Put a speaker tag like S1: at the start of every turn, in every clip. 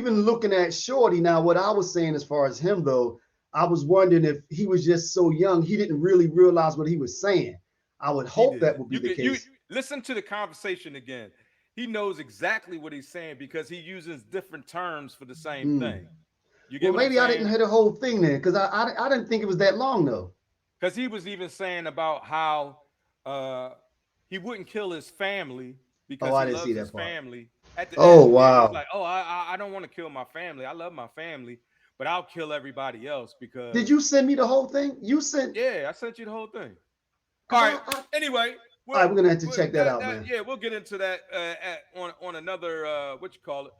S1: even looking at Shorty now, what I was saying as far as him though, I was wondering if he was just so young, he didn't really realize what he was saying. I would
S2: He
S1: hope that
S2: did.
S1: would be
S2: You
S1: the
S2: could you
S1: case.
S2: listen to the conversation again. He knows exactly what he's saying because he uses different terms for the same
S1: Mm.
S2: thing. You get
S1: Well,
S2: what I'm
S1: maybe I didn't
S2: saying?
S1: hear the whole thing then, because I didn't think it was that long though.
S2: Because he was even saying about how uh, he wouldn't kill his family
S1: Oh,
S2: because
S1: I
S2: he
S1: didn't see
S2: loves his
S1: that part.
S2: family. At the
S1: Oh
S2: end, yeah, he's
S1: wow.
S2: like, "Oh, I don't want to kill my family. I love my family, but I'll kill everybody else
S1: Did
S2: because
S1: you send me the whole thing? You sent
S2: yeah, I sent you the whole thing." All
S1: because
S2: right.
S1: I
S2: Anyway,
S1: all right, we're gonna have to check that out,
S2: that
S1: man.
S2: yeah, we'll get into that on another what you call it.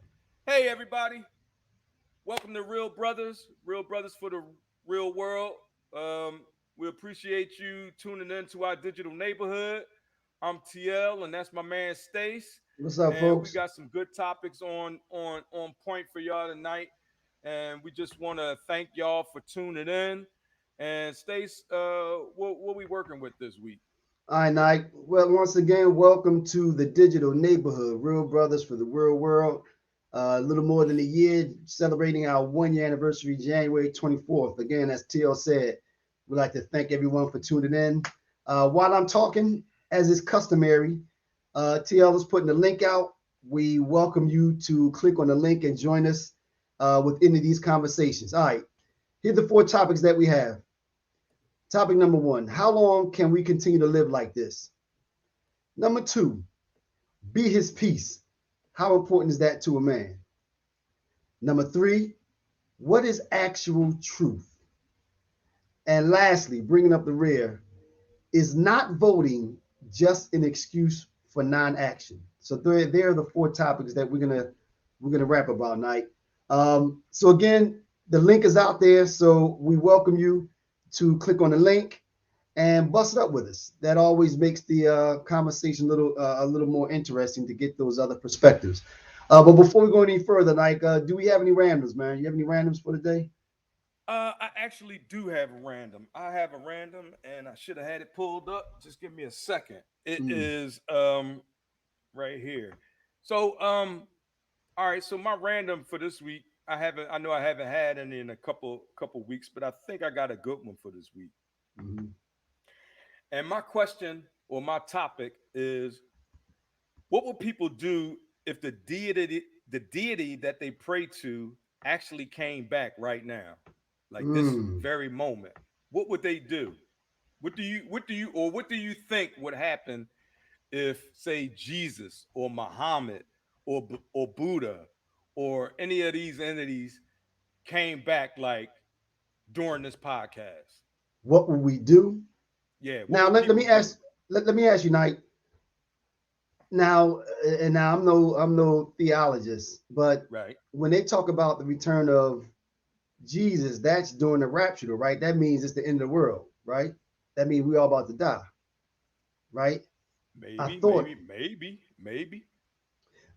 S2: Hey, everybody, welcome to Real Brothers for the Real World. Um, we appreciate you tuning in to our digital neighborhood. I'm TL, and that's my man Stace,
S1: What's up,
S2: and we
S1: folks?
S2: got some good topics on point for y'all tonight. And we just want to thank y'all for tuning in. And Stace, what we working with this week?
S1: All right, Nike. Well, once again, welcome to the digital neighborhood, Real Brothers for the Real World. A little more than a year, celebrating our 1 year anniversary, January 24th. Again, as TL said, we'd like to thank everyone for tuning in. While I'm talking, as is customary, TL is putting the link out. We welcome you to click on the link and join us with any of these conversations. All right, here are the four topics that we have. Topic number one: how long can we continue to live like this? Number two: be his peace. How important is that to a man? Number three: what is actual truth? And lastly, bringing up the rear: is not voting just an excuse for non-action? So there are the four topics that we're gonna wrap about tonight. So again, the link is out there. So we welcome you to click on the link and bust it up with us. That always makes the conversation a little more interesting to get those other perspectives. But before we go any further, like, do we have any randoms, man? You have any randoms for the day?
S2: I actually do have a random. I have a random, and I should have had it pulled up. Just give me a second. It
S1: Mm.
S2: is right here. So all right. So my random for this week, I haven't. I know I haven't had any in a couple weeks, but I think I got a good one for this week.
S1: Mm-hmm.
S2: And my question or my topic is: what will people do if the deity that they pray to actually came back right now, like this
S1: Mm.
S2: very moment? What would they do? What do you think would happen if, say, Jesus or Muhammad or Buddha or any of these entities came back like during this podcast?
S1: What will we do?
S2: Yeah, what
S1: Now
S2: would
S1: let
S2: people
S1: me
S2: do?
S1: ask let me ask you, Knight. Now and now I'm no theologist, but
S2: Right.
S1: when they talk about the return of Jesus, that's during the rapture, right? That means it's the end of the world, right? That means we all about to die, right? I
S2: Maybe,
S1: thought.
S2: maybe, maybe, maybe.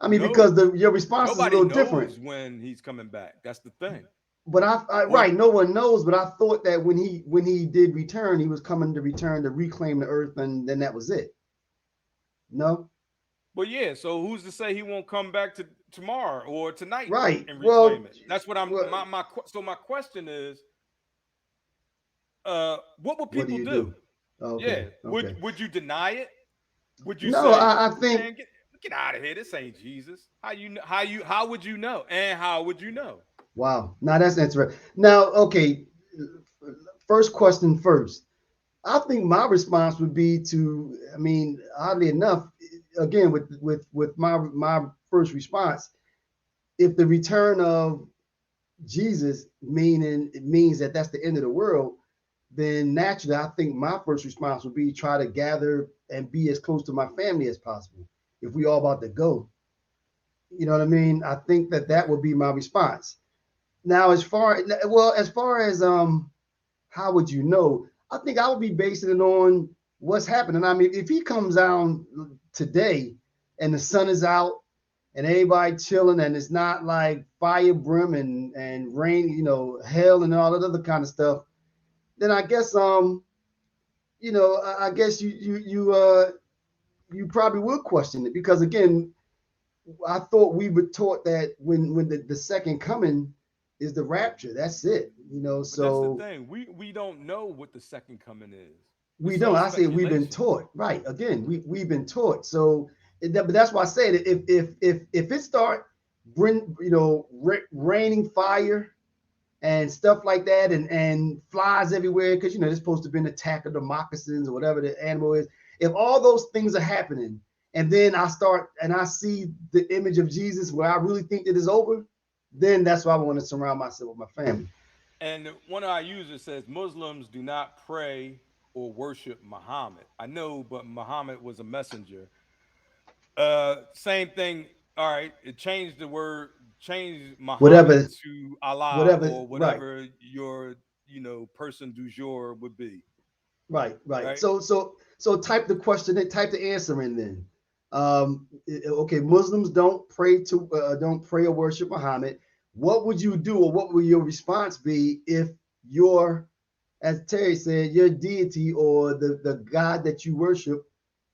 S1: I
S2: Who
S1: mean, because
S2: knows?
S1: your response is a
S2: Nobody
S1: little different.
S2: knows when he's coming back. That's the thing.
S1: But
S2: Or
S1: right, no one knows. But I thought that when he did return, he was coming to return to reclaim the earth, and then that was it. No,
S2: But yeah, so who's to say he won't come back to tomorrow or tonight
S1: right.
S2: and reclaim
S1: Well,
S2: it? That's what I'm
S1: well,
S2: so my question is, what would
S1: what do
S2: people
S1: you
S2: do?
S1: do? Okay,
S2: Yeah,
S1: okay.
S2: would you deny it? Would you
S1: No,
S2: say,
S1: I think
S2: man, get out of here? This ain't Jesus. How would you know? And how would you know?
S1: wow. Now that's interesting. Now, okay. First question first. I think my response would be to, I mean, oddly enough, again with my first response, if the return of Jesus meaning it means that that's the end of the world, then naturally I think my first response would be try to gather and be as close to my family as possible. If we all about to go, you know what I mean? I think that that
S2: Right.
S1: would be my response. Now, as far as how would you know? I think I would be basing it on what's happening. I mean, if he comes down today and the sun is out and everybody chilling and it's not like fire brim and rain, hell and all that other kind of stuff, then I guess I guess you probably would question it because again, I thought we were taught that when the second coming is the rapture. That's it.
S2: But that's the
S1: So
S2: thing. We don't know what the second coming is.
S1: we
S2: It's
S1: don't.
S2: all
S1: I say we've been
S2: speculation.
S1: taught. Right. Again, we've been taught. So but that's why I said if it start bring raining fire and stuff like that, and flies everywhere, because there's supposed to be an attack of the moccasins or whatever the animal is. If all those things are happening, and then I start and I see the image of Jesus where I really think that it's over, then that's why I want to surround myself with my family.
S2: And one of our users says Muslims do not pray or worship Muhammad. I know, but Muhammad was a messenger. Same thing. All right, it changed the word, changed Muhammad
S1: Whatever,
S2: to Allah
S1: whatever.
S2: or
S1: Right,
S2: whatever your person du jour would be.
S1: right.
S2: Right.
S1: So type the question and type the answer in then. Okay, Muslims don't pray or worship Muhammad. What would you do, or what would your response be if your, as Terry said, your deity or the God that you worship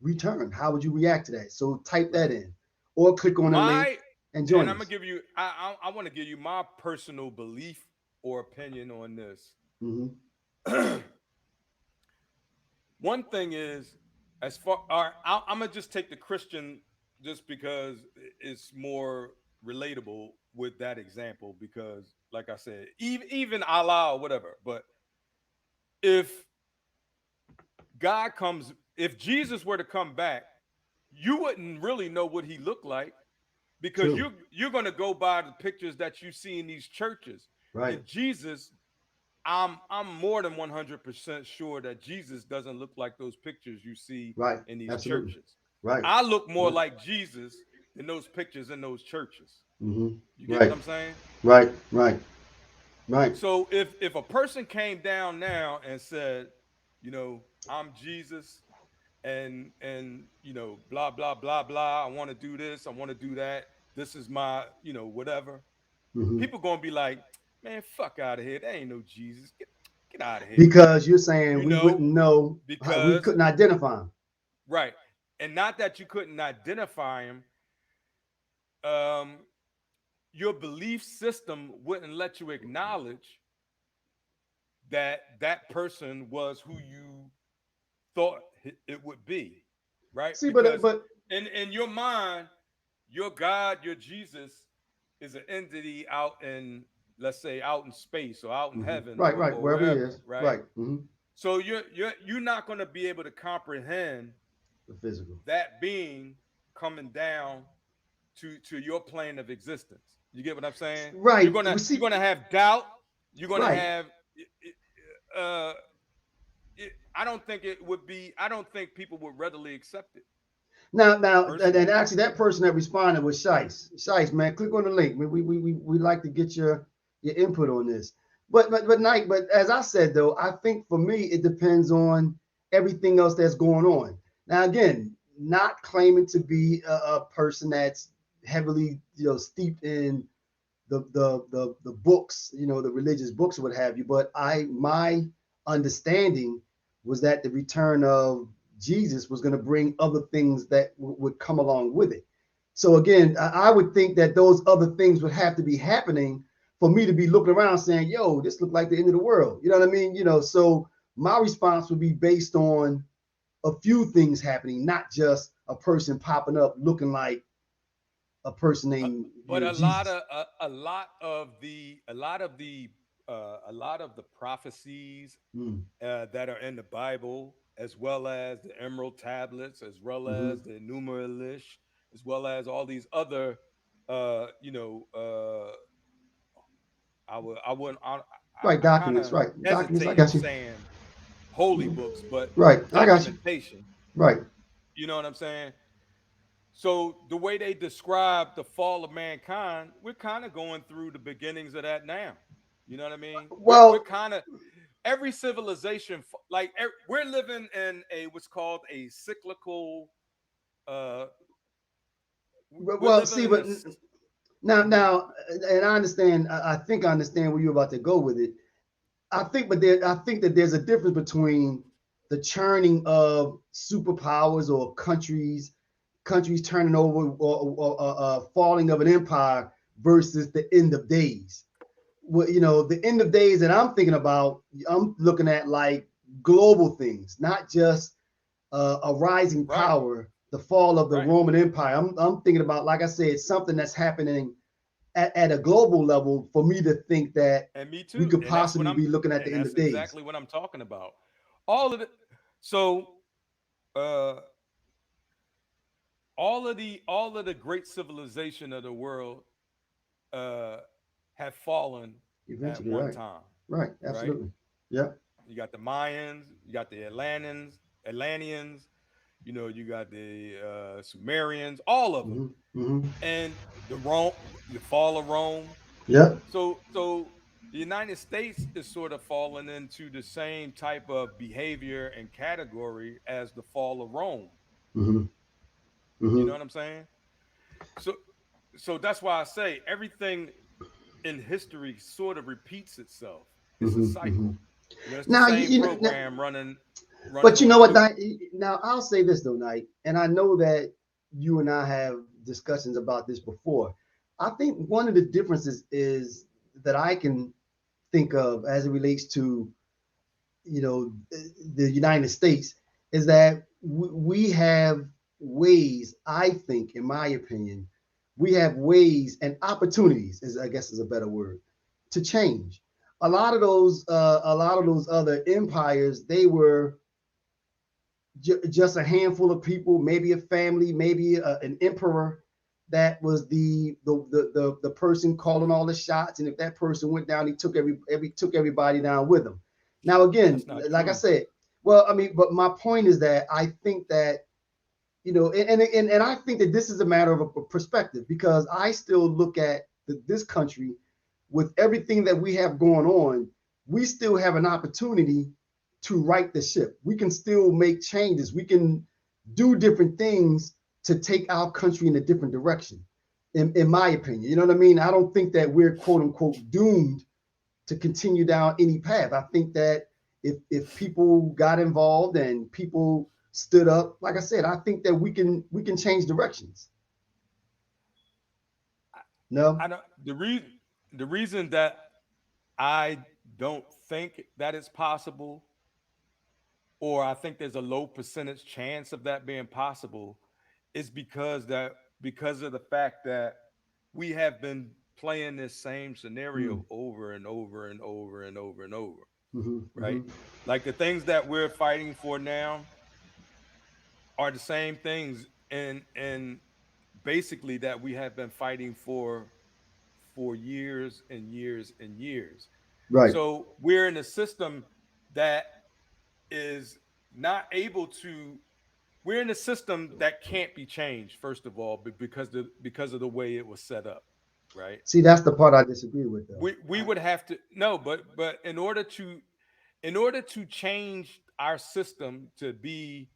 S1: returned? How would you react to that? So type that
S2: Right.
S1: in, or click on the link
S2: My
S1: and
S2: and
S1: join
S2: I'm gonna
S1: us.
S2: give you. I want to give you my personal belief or opinion on this.
S1: Hmm.
S2: One thing is, as far, all right, I'm gonna just take the Christian just because it's more relatable with that example. Because, like I said, even Allah or whatever. But if God comes, if Jesus were to come back, you wouldn't really know what he looked like because
S1: True.
S2: you're gonna go by the pictures that you see in these churches.
S1: Right.
S2: And Jesus, I'm more than 100% sure that Jesus doesn't look like those pictures you see
S1: Right.
S2: in these
S1: Absolutely.
S2: churches.
S1: Right.
S2: I look more
S1: Right.
S2: like Jesus than those pictures in those churches.
S1: Hmm.
S2: You get what
S1: Right.
S2: I'm saying?
S1: Right. Right. Right.
S2: So if a person came down now and said, I'm Jesus and blah blah blah blah, I want to do this, I want to do that. This is my, whatever.
S1: Hmm.
S2: People going to be like, "Man, fuck out of here. That ain't no Jesus. Get out of here."
S1: Because you're saying
S2: You
S1: we
S2: know,
S1: wouldn't know, we
S2: because
S1: couldn't identify them.
S2: right. And not that you couldn't identify him, um your belief system wouldn't let you acknowledge that that person was who you thought it would be, right?
S1: See,
S2: Because
S1: but
S2: in your mind, your God, your Jesus is an entity out in, let's say, out in space or out in heaven
S1: right, right,
S2: or
S1: wherever he
S2: wherever,
S1: is,
S2: right?
S1: right. Hmm.
S2: So you're not going to be able to comprehend
S1: The physical.
S2: that being coming down to your plane of existence. You get what I'm saying? You're
S1: Right.
S2: gonna
S1: We
S2: you're
S1: see.
S2: gonna have doubt. You're gonna
S1: Right.
S2: have. Uh, I don't think it would be. I don't think people would readily accept it
S1: Now, and
S2: personally.
S1: actually, that person that responded was Shice. Shice, man, click on the link. We like to get your input on this. But as I said though, I think for me it depends on everything else that's going on. Now, again, not claiming to be a person that's heavily steeped in the books, the religious books or what have you. But my understanding was that the return of Jesus was going to bring other things that would come along with it. So again, I would think that those other things would have to be happening for me to be looking around saying, "Yo, this looked like the end of the world." You know what I mean? So my response would be based on a few things happening, not just a person popping up looking like a person
S2: Uh,
S1: named
S2: but
S1: Jesus.
S2: a lot of the prophecies
S1: Mm.
S2: that are in the Bible, as well as the Emerald tablets, as well
S1: Hmm.
S2: as the Numeralish, as well as all these other, uh, you know, uh, I wouldn't,
S1: Right,
S2: I kind
S1: documents.
S2: of
S1: Right, documents. I
S2: hesitate on
S1: got you.
S2: saying holy books, but
S1: Right, I got you.
S2: documentation.
S1: Right.
S2: You know what I'm saying? So the way they describe the fall of mankind, we're kind of going through the beginnings of that now. You know what I mean? We're
S1: Well,
S2: kind of every civilization like we're living in a what's called a cyclical. Uh, we're
S1: well.
S2: living
S1: See,
S2: in a.
S1: but now,
S2: Mhm.
S1: and I understand. I think I understand where you're about to go with it. I think that there's a difference between the churning of superpowers or countries countries turning over or falling of an empire versus the end of days. Well, the end of days that I'm thinking about, I'm looking at like global things, not just a rising
S2: Right.
S1: power, the fall of the
S2: Right.
S1: Roman Empire. I'm thinking about, like I said, something that's happening at a global level for me to think that
S2: And me
S1: we
S2: too.
S1: could possibly be looking at the
S2: And
S1: end
S2: that's
S1: of days.
S2: exactly what I'm talking about. All of it. So, uh, all of the great civilization of the world uh, have fallen at
S1: Eventually,
S2: one
S1: right?
S2: time,
S1: Right,
S2: right?
S1: absolutely. Yeah.
S2: You got the Mayans, you got the Atlanteans, you got the Sumerians, all of them,
S1: Hmm. Hmm.
S2: and the Rome, the fall of Rome.
S1: Yep.
S2: So the United States is sort of falling into the same type of behavior and category as the fall of Rome.
S1: Hmm.
S2: You
S1: Hmm.
S2: know what I'm saying? So so that's why I say everything in history sort of repeats itself. It's a
S1: Hmm. Hmm.
S2: cycle. It's the
S1: Now,
S2: same program running
S1: but you
S2: on a
S1: know what,
S2: loop.
S1: Knight? Now, I'll say this though, Knight, and I know that you and I have discussions about this before. I think one of the differences is that I can think of as it relates to you know the United States is that we have ways. I think, in my opinion, we have ways and opportunities. Is I guess is a better word to change. A lot of those other empires, they were just a handful of people, maybe a family, maybe an emperor that was the person calling all the shots, and if that person went down, he took took everybody down with him. Now again,
S2: That's not
S1: like I
S2: true.
S1: said, well, I mean, but my point is that I think that and I think that this is a matter of a perspective because I still look at this country with everything that we have going on, we still have an opportunity to right the ship. We can still make changes. We can do different things to take our country in a different direction, in my opinion. You know what I mean? I don't think that we're quote unquote doomed to continue down any path. I think that if people got involved and people stood up, like I said, I think that we can change directions.
S2: I
S1: No.
S2: don't the reason that I don't think that it's possible, or I think there's a low percentage chance of that being possible, is because of the fact that we have been playing this same
S1: Mm.
S2: scenario over and over and over and over and over,
S1: Hmm.
S2: right?
S1: Hmm.
S2: Like the things that we're fighting for now are the same things and basically that we have been fighting for years and years and years.
S1: Right.
S2: So we're in a system that is not able to we're in a system that can't be changed, first of all, because of the way it was set up, right?
S1: See, that's the part I disagree with, though.
S2: We would have to no, but in order to change our system to be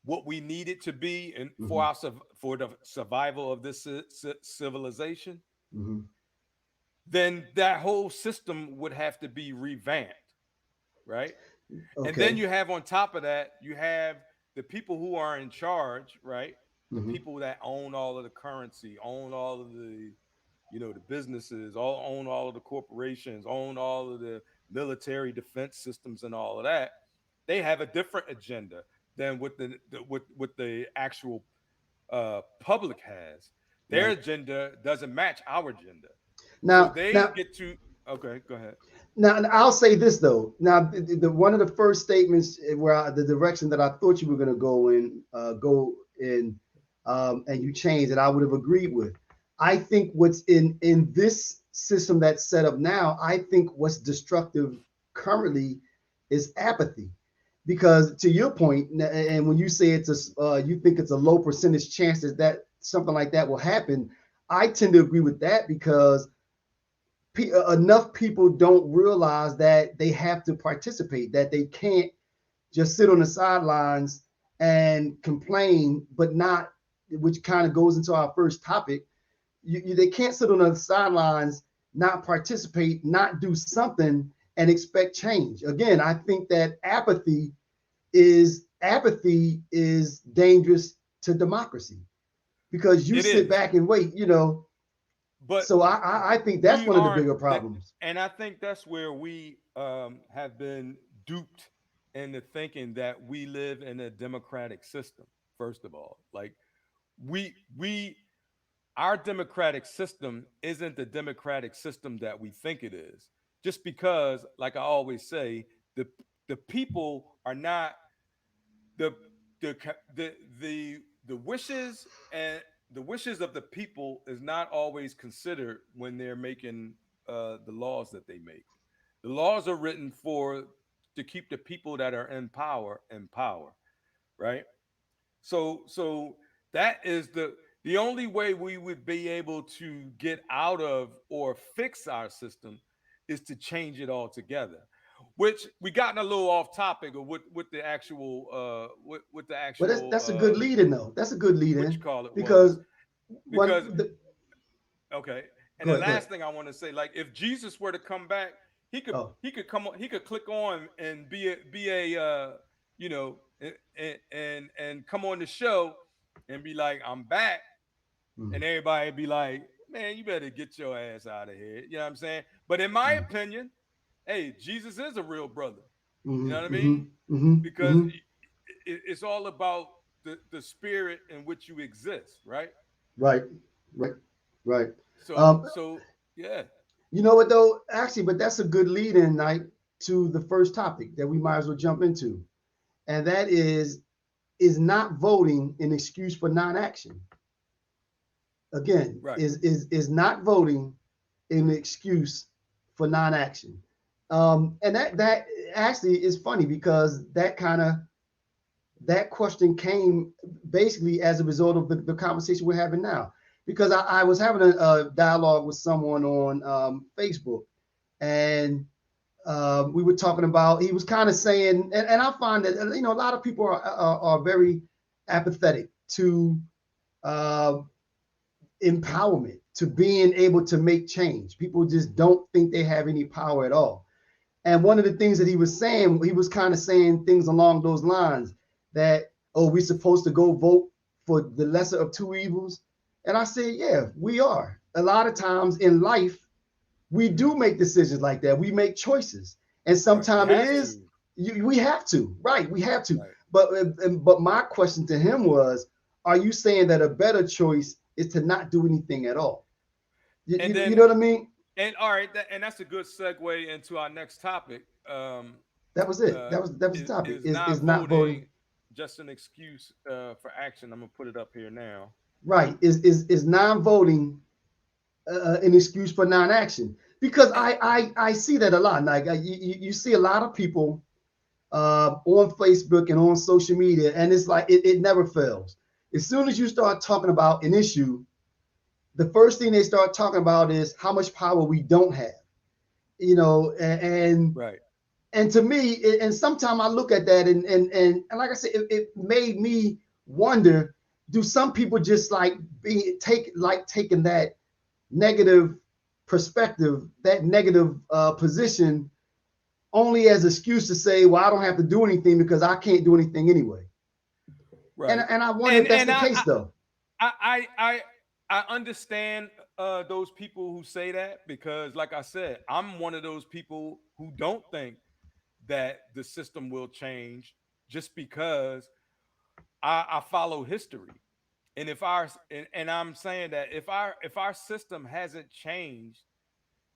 S2: what we need it to be and
S1: Hmm.
S2: for the survival of this civilization,
S1: Hmm.
S2: then that whole system would have to be revamped, right? And then
S1: Okay.
S2: you have on top of that, you have the people who are in charge, right? The
S1: Hmm.
S2: people that own all of the currency, own all of the, the businesses, own all of the corporations, own all of the military defense systems and all of that. They have a different agenda than what the actual public has. Their
S1: Right.
S2: agenda doesn't match our agenda, so
S1: Now,
S2: they
S1: now,
S2: get to. Okay, go ahead.
S1: Now, I'll say this though. Now, one of the first statements the direction that I thought you were going to go in, and you changed, and I would have agreed with. I think what's in this system that's set up now, I think what's destructive currently is apathy, because to your point, and when you say you think it's a low percentage chance that something like that will happen, I tend to agree with that because enough people don't realize that they have to participate, that they can't just sit on the sidelines and complain, but not, which kind of goes into our first topic. They can't sit on the sidelines, not participate, not do something, and expect change. Again, I think that apathy is dangerous to democracy. because you
S2: It
S1: sit
S2: is.
S1: back and wait,
S2: But
S1: So I think that's
S2: we
S1: one of the
S2: aren't
S1: bigger
S2: that,
S1: problems.
S2: and I think that's where we have been duped into thinking that we live in a democratic system. First of all, like we our democratic system isn't the democratic system that we think it is. Just because, like I always say, the people are not the the wishes, and the wishes of the people is not always considered when they're making the laws that they make. The laws are written for to keep the people that are in power, right? So that is the only way we would be able to get out of or fix our system is to change it altogether. Which we gotten a little off topic of what the actual what the
S1: But that's
S2: actual
S1: that's a good lead in though. That's a good lead
S2: what you
S1: in
S2: call it was.
S1: because
S2: Because
S1: when the
S2: okay, and
S1: go
S2: the
S1: ahead, go ahead.
S2: last thing I want to say, like if Jesus were to come back,
S1: Oh,
S2: he could come on, he could click on and be a you know and come on the show and be like, I'm back,
S1: mm,
S2: and everybody be like, man, you better get your ass out of here. You know what I'm saying? But in my
S1: mm,
S2: opinion, hey, Jesus is a real brother. You know
S1: mm,
S2: what I mean?
S1: mm, mm,
S2: Because
S1: mm,
S2: it's all about the spirit in which you exist, right?
S1: right, right, right.
S2: So
S1: Um,
S2: so yeah,
S1: you know what though? Actually, but that's a good lead in, night, to the first topic that we might as well jump into, and that is not voting an excuse for non-action? Again,
S2: right.
S1: is not voting an excuse for non-action? And that actually is funny because that question came basically as a result of the conversation we're having now. Because I was having a dialogue with someone on Facebook, and we were talking about. He was kind of saying, and I find that a lot of people are very apathetic to uh, empowerment, to being able to make change. People just don't think they have any power at all. And one of the things that he was saying, he was kind of saying things along those lines that, oh, we're supposed to go vote for the lesser of two evils. And I said, yeah, we are. A lot of times in life, we do make decisions like that. We make choices. And
S2: Right. You
S1: sometimes it
S2: have
S1: is,
S2: to.
S1: we have to, right? We have to.
S2: Right.
S1: But my question to him was, are you saying that a better choice is to not do anything at all?
S2: And
S1: You
S2: then
S1: know what I mean?
S2: and all right, and that's a good segue into our next topic.
S1: That was it. That was the topic. Is
S2: Not
S1: not voting
S2: voting just an excuse for action? I'm gonna put it up here now.
S1: right? Is non-voting an excuse for non-action? Because
S2: And
S1: I see that a lot. Like you see a lot of people on Facebook and on social media, and it's like it never fails. As soon as you start talking about an issue, the first thing they start talking about is how much power we don't have.
S2: right,
S1: And to me, and sometimes I look at that, and like I said, it made me wonder: do some people just like taking that negative perspective, that negative position, only as excuse to say, well, I don't have to do anything because I can't do anything anyway. And
S2: right.
S1: and I wonder
S2: And
S1: if that's
S2: and
S1: the case though.
S2: I I I I understand those people who say that because, like I said, I'm one of those people who don't think that the system will change just because I follow history. And if our and I'm saying that if our system hasn't changed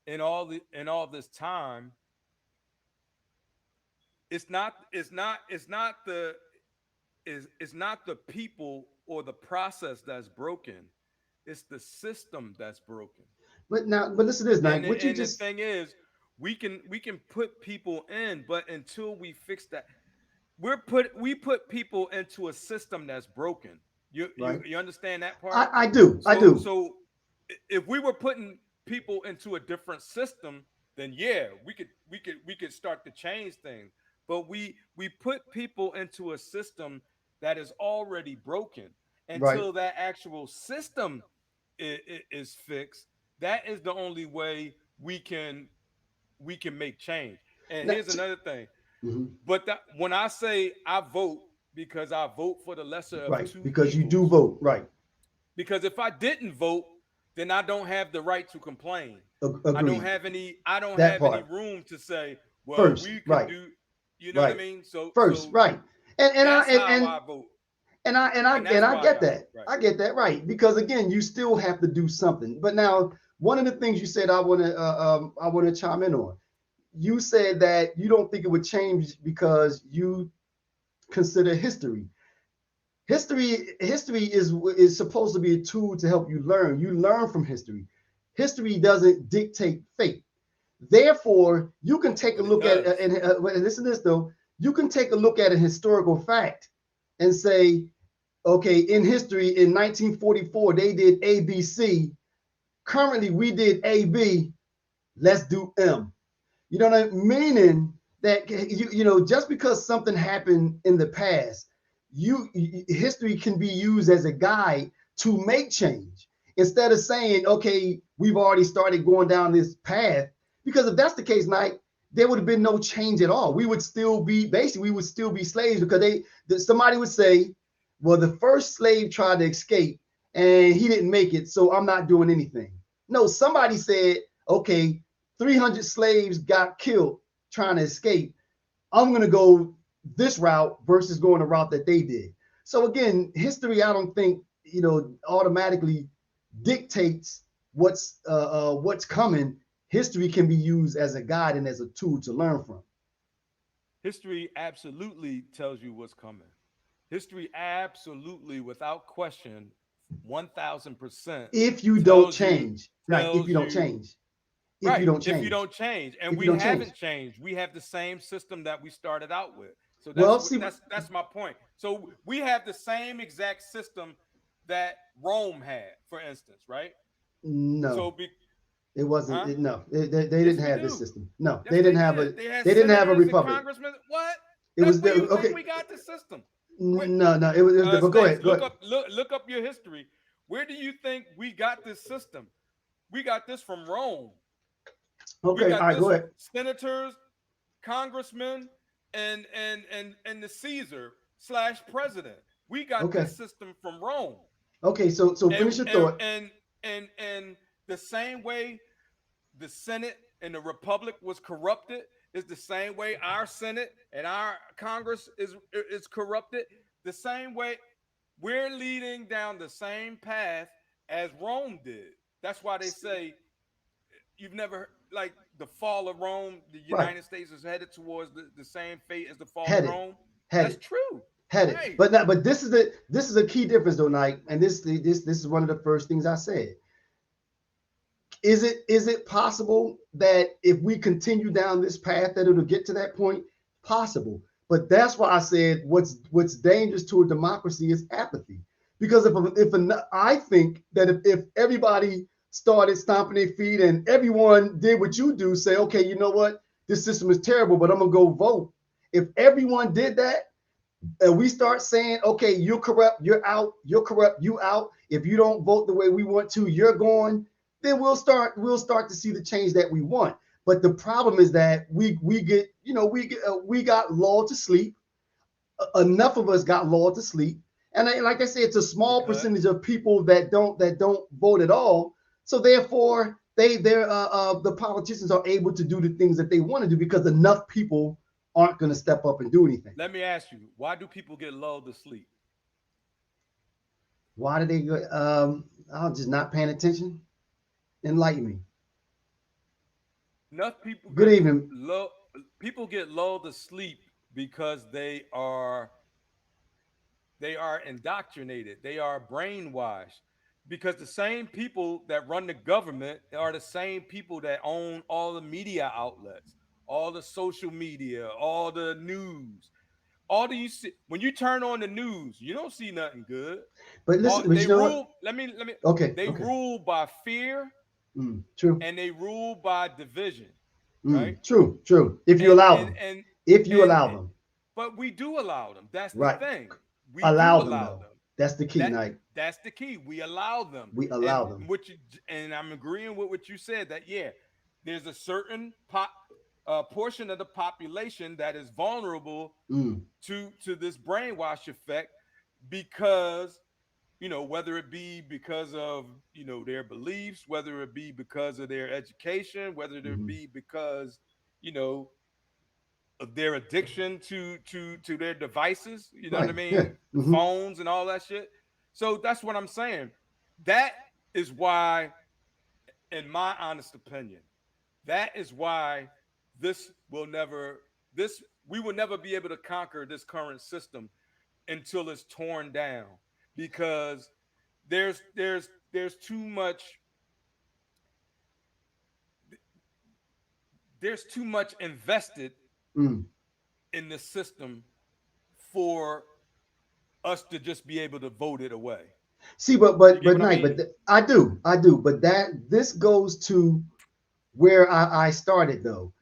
S2: in all this time, it's not the it's not the people or the process that's broken. It's the system that's broken.
S1: But listen to this, Nike. What you
S2: And the
S1: just
S2: thing is, we can put people in, but until we fix that, we put people into a system that's broken.
S1: right?
S2: You understand that part?
S1: I do, I do.
S2: So if we were putting people into a different system, then yeah, we could start to change things. But we put people into a system that is already broken.
S1: Right.
S2: Until that actual system is fixed, that is the only way we can make change. And
S1: Now,
S2: here's another thing.
S1: mhm,
S2: But when I say I vote because I vote for the lesser of
S1: right,
S2: two
S1: because you do
S2: evils,
S1: vote, right?
S2: Because if I didn't vote, then I don't have the right to complain.
S1: Agreed.
S2: I don't
S1: That
S2: have any
S1: part.
S2: room to say, well,
S1: First,
S2: we could
S1: right,
S2: do, you know what I
S1: right.
S2: mean? So
S1: First, right. And I
S2: that's how I vote.
S1: and
S2: And that's
S1: I
S2: why
S1: get
S2: I vote.
S1: that.
S2: Right.
S1: I get that, right. Because again, you still have to do something. But now, one of the things you said I want to chime in on. You said that you don't think it would change because you consider history. History is supposed to be a tool to help you learn. You learn from history. History doesn't dictate fate. Therefore, you can take a
S2: But it
S1: look at
S2: does.
S1: listen to this though. You can take a look at a historical fact and say, okay, in history in 1944 they did ABC. Currently we did AB. Let's do M. You know what I mean? Meaning that just because something happened in the past, history can be used as a guide to make change instead of saying, okay, we've already started going down this path. Because if that's the case, Knight, there would have been no change at all. We would still be basically we would still be slaves because somebody would say, well, the first slave tried to escape and he didn't make it, so I'm not doing anything. No, somebody said, okay, 300 slaves got killed trying to escape. I'm going to go this route versus going the route that they did. So again, history, I don't think automatically dictates what's coming. History can be used as a guide and as a tool to learn from.
S2: History absolutely tells you what's coming. History absolutely, without question, 1000%
S1: If you don't
S2: tells you,
S1: change, right? If you don't change, if you
S2: right,
S1: don't
S2: if you
S1: change,
S2: don't change. And
S1: if you
S2: we
S1: don't change.
S2: haven't changed. We have the same system that we started out with. So
S1: Well, see,
S2: that's my point. So we have the same exact system that Rome had, for instance, right?
S1: no,
S2: So be
S1: it wasn't.
S2: huh?
S1: No, they
S2: Yes,
S1: didn't
S2: we
S1: have this
S2: do.
S1: system. No,
S2: Yes,
S1: they
S2: they
S1: didn't have a.
S2: did. They had
S1: They didn't have a
S2: senators and
S1: republic.
S2: congressmen. What?
S1: It
S2: That's
S1: was
S2: where you think
S1: okay.
S2: we got the system. Where,
S1: No, no, it was. But go
S2: Stacks,
S1: ahead, go ahead.
S2: look up your history. Where do you think we got this system? We got this from Rome. We
S1: Okay, all
S2: got
S1: right,
S2: this
S1: go
S2: from
S1: ahead.
S2: senators, congressmen, and the Caesar slash president. We got
S1: Okay,
S2: this system from Rome.
S1: okay. So
S2: And
S1: finish your
S2: and
S1: thought.
S2: and and the same way the Senate and the Republic was corrupted is the same way our Senate and our Congress is corrupted. The same way we're leading down the same path as Rome did. That's why they say you've never like the fall of Rome. The
S1: Right,
S2: United States is headed towards the same fate as the fall of
S1: had it,
S2: Rome.
S1: had
S2: That's
S1: it,
S2: true,
S1: had it.
S2: right?
S1: But not. But this is a key difference, though, Nike. And this is one of the first things I said. Is it possible that if we continue down this path that it'll get to that point? Possible. But that's why I said what's dangerous to a democracy is apathy. Because I think that if everybody started stomping their feet and everyone did what you do, say, okay, you know what, this system is terrible, but I'm gonna go vote. If everyone did that, and we start saying, okay, you're corrupt, you're out, you're corrupt, you out. If you don't vote the way we want to, you're gone. Then we'll start to see the change that we want. But the problem is that we got lulled to sleep. Enough of us got lulled to sleep, and like I said, it's a
S2: We
S1: small
S2: could.
S1: percentage of people that don't vote at all. So therefore, the politicians are able to do the things that they want to do because enough people aren't going to step up and do anything.
S2: Let me ask you, why do people get lulled to sleep?
S1: Why did they go? I was just not paying attention. Enlighten me.
S2: Enough people
S1: Good
S2: get
S1: evening.
S2: low. People get lulled to sleep because they are indoctrinated. They are brainwashed. Because the same people that run the government are the same people that own all the media outlets, all the social media, all the news. All do you see when you turn on the news? You don't see nothing good.
S1: But listen, but
S2: They
S1: you know what?
S2: rule. Let me.
S1: Okay,
S2: They
S1: okay.
S2: rule by fear
S1: True.
S2: and they rule by division, right?
S1: True, true. If you
S2: And
S1: allow
S2: and
S1: them.
S2: and
S1: If you
S2: and
S1: allow them.
S2: but we do allow them. That's the
S1: Right.
S2: thing. We
S1: Allow
S2: do
S1: them
S2: allow
S1: though.
S2: them.
S1: That's the key,
S2: That
S1: Nike.
S2: that's the key. We allow them.
S1: We
S2: And
S1: allow them.
S2: what you and I'm agreeing with what you said that yeah, there's a certain portion of the population that is vulnerable
S1: Mm,
S2: to this brainwash effect because whether it be because of their beliefs, whether it be because of their education, whether it
S1: Hmm.
S2: be because you know of their addiction to their devices, you know what I
S1: Right. Yeah.
S2: mean, the
S1: Hmm.
S2: phones and all that shit. So that's what I'm saying. That is why, in my honest opinion, that is why this will never this we will never be able to conquer this current system until it's torn down, because there's too much invested
S1: Mm.
S2: in the system for us to just be able to vote it away.
S1: See, but
S2: You get what I
S1: Knight,
S2: mean?
S1: I do, but this goes to where I started though.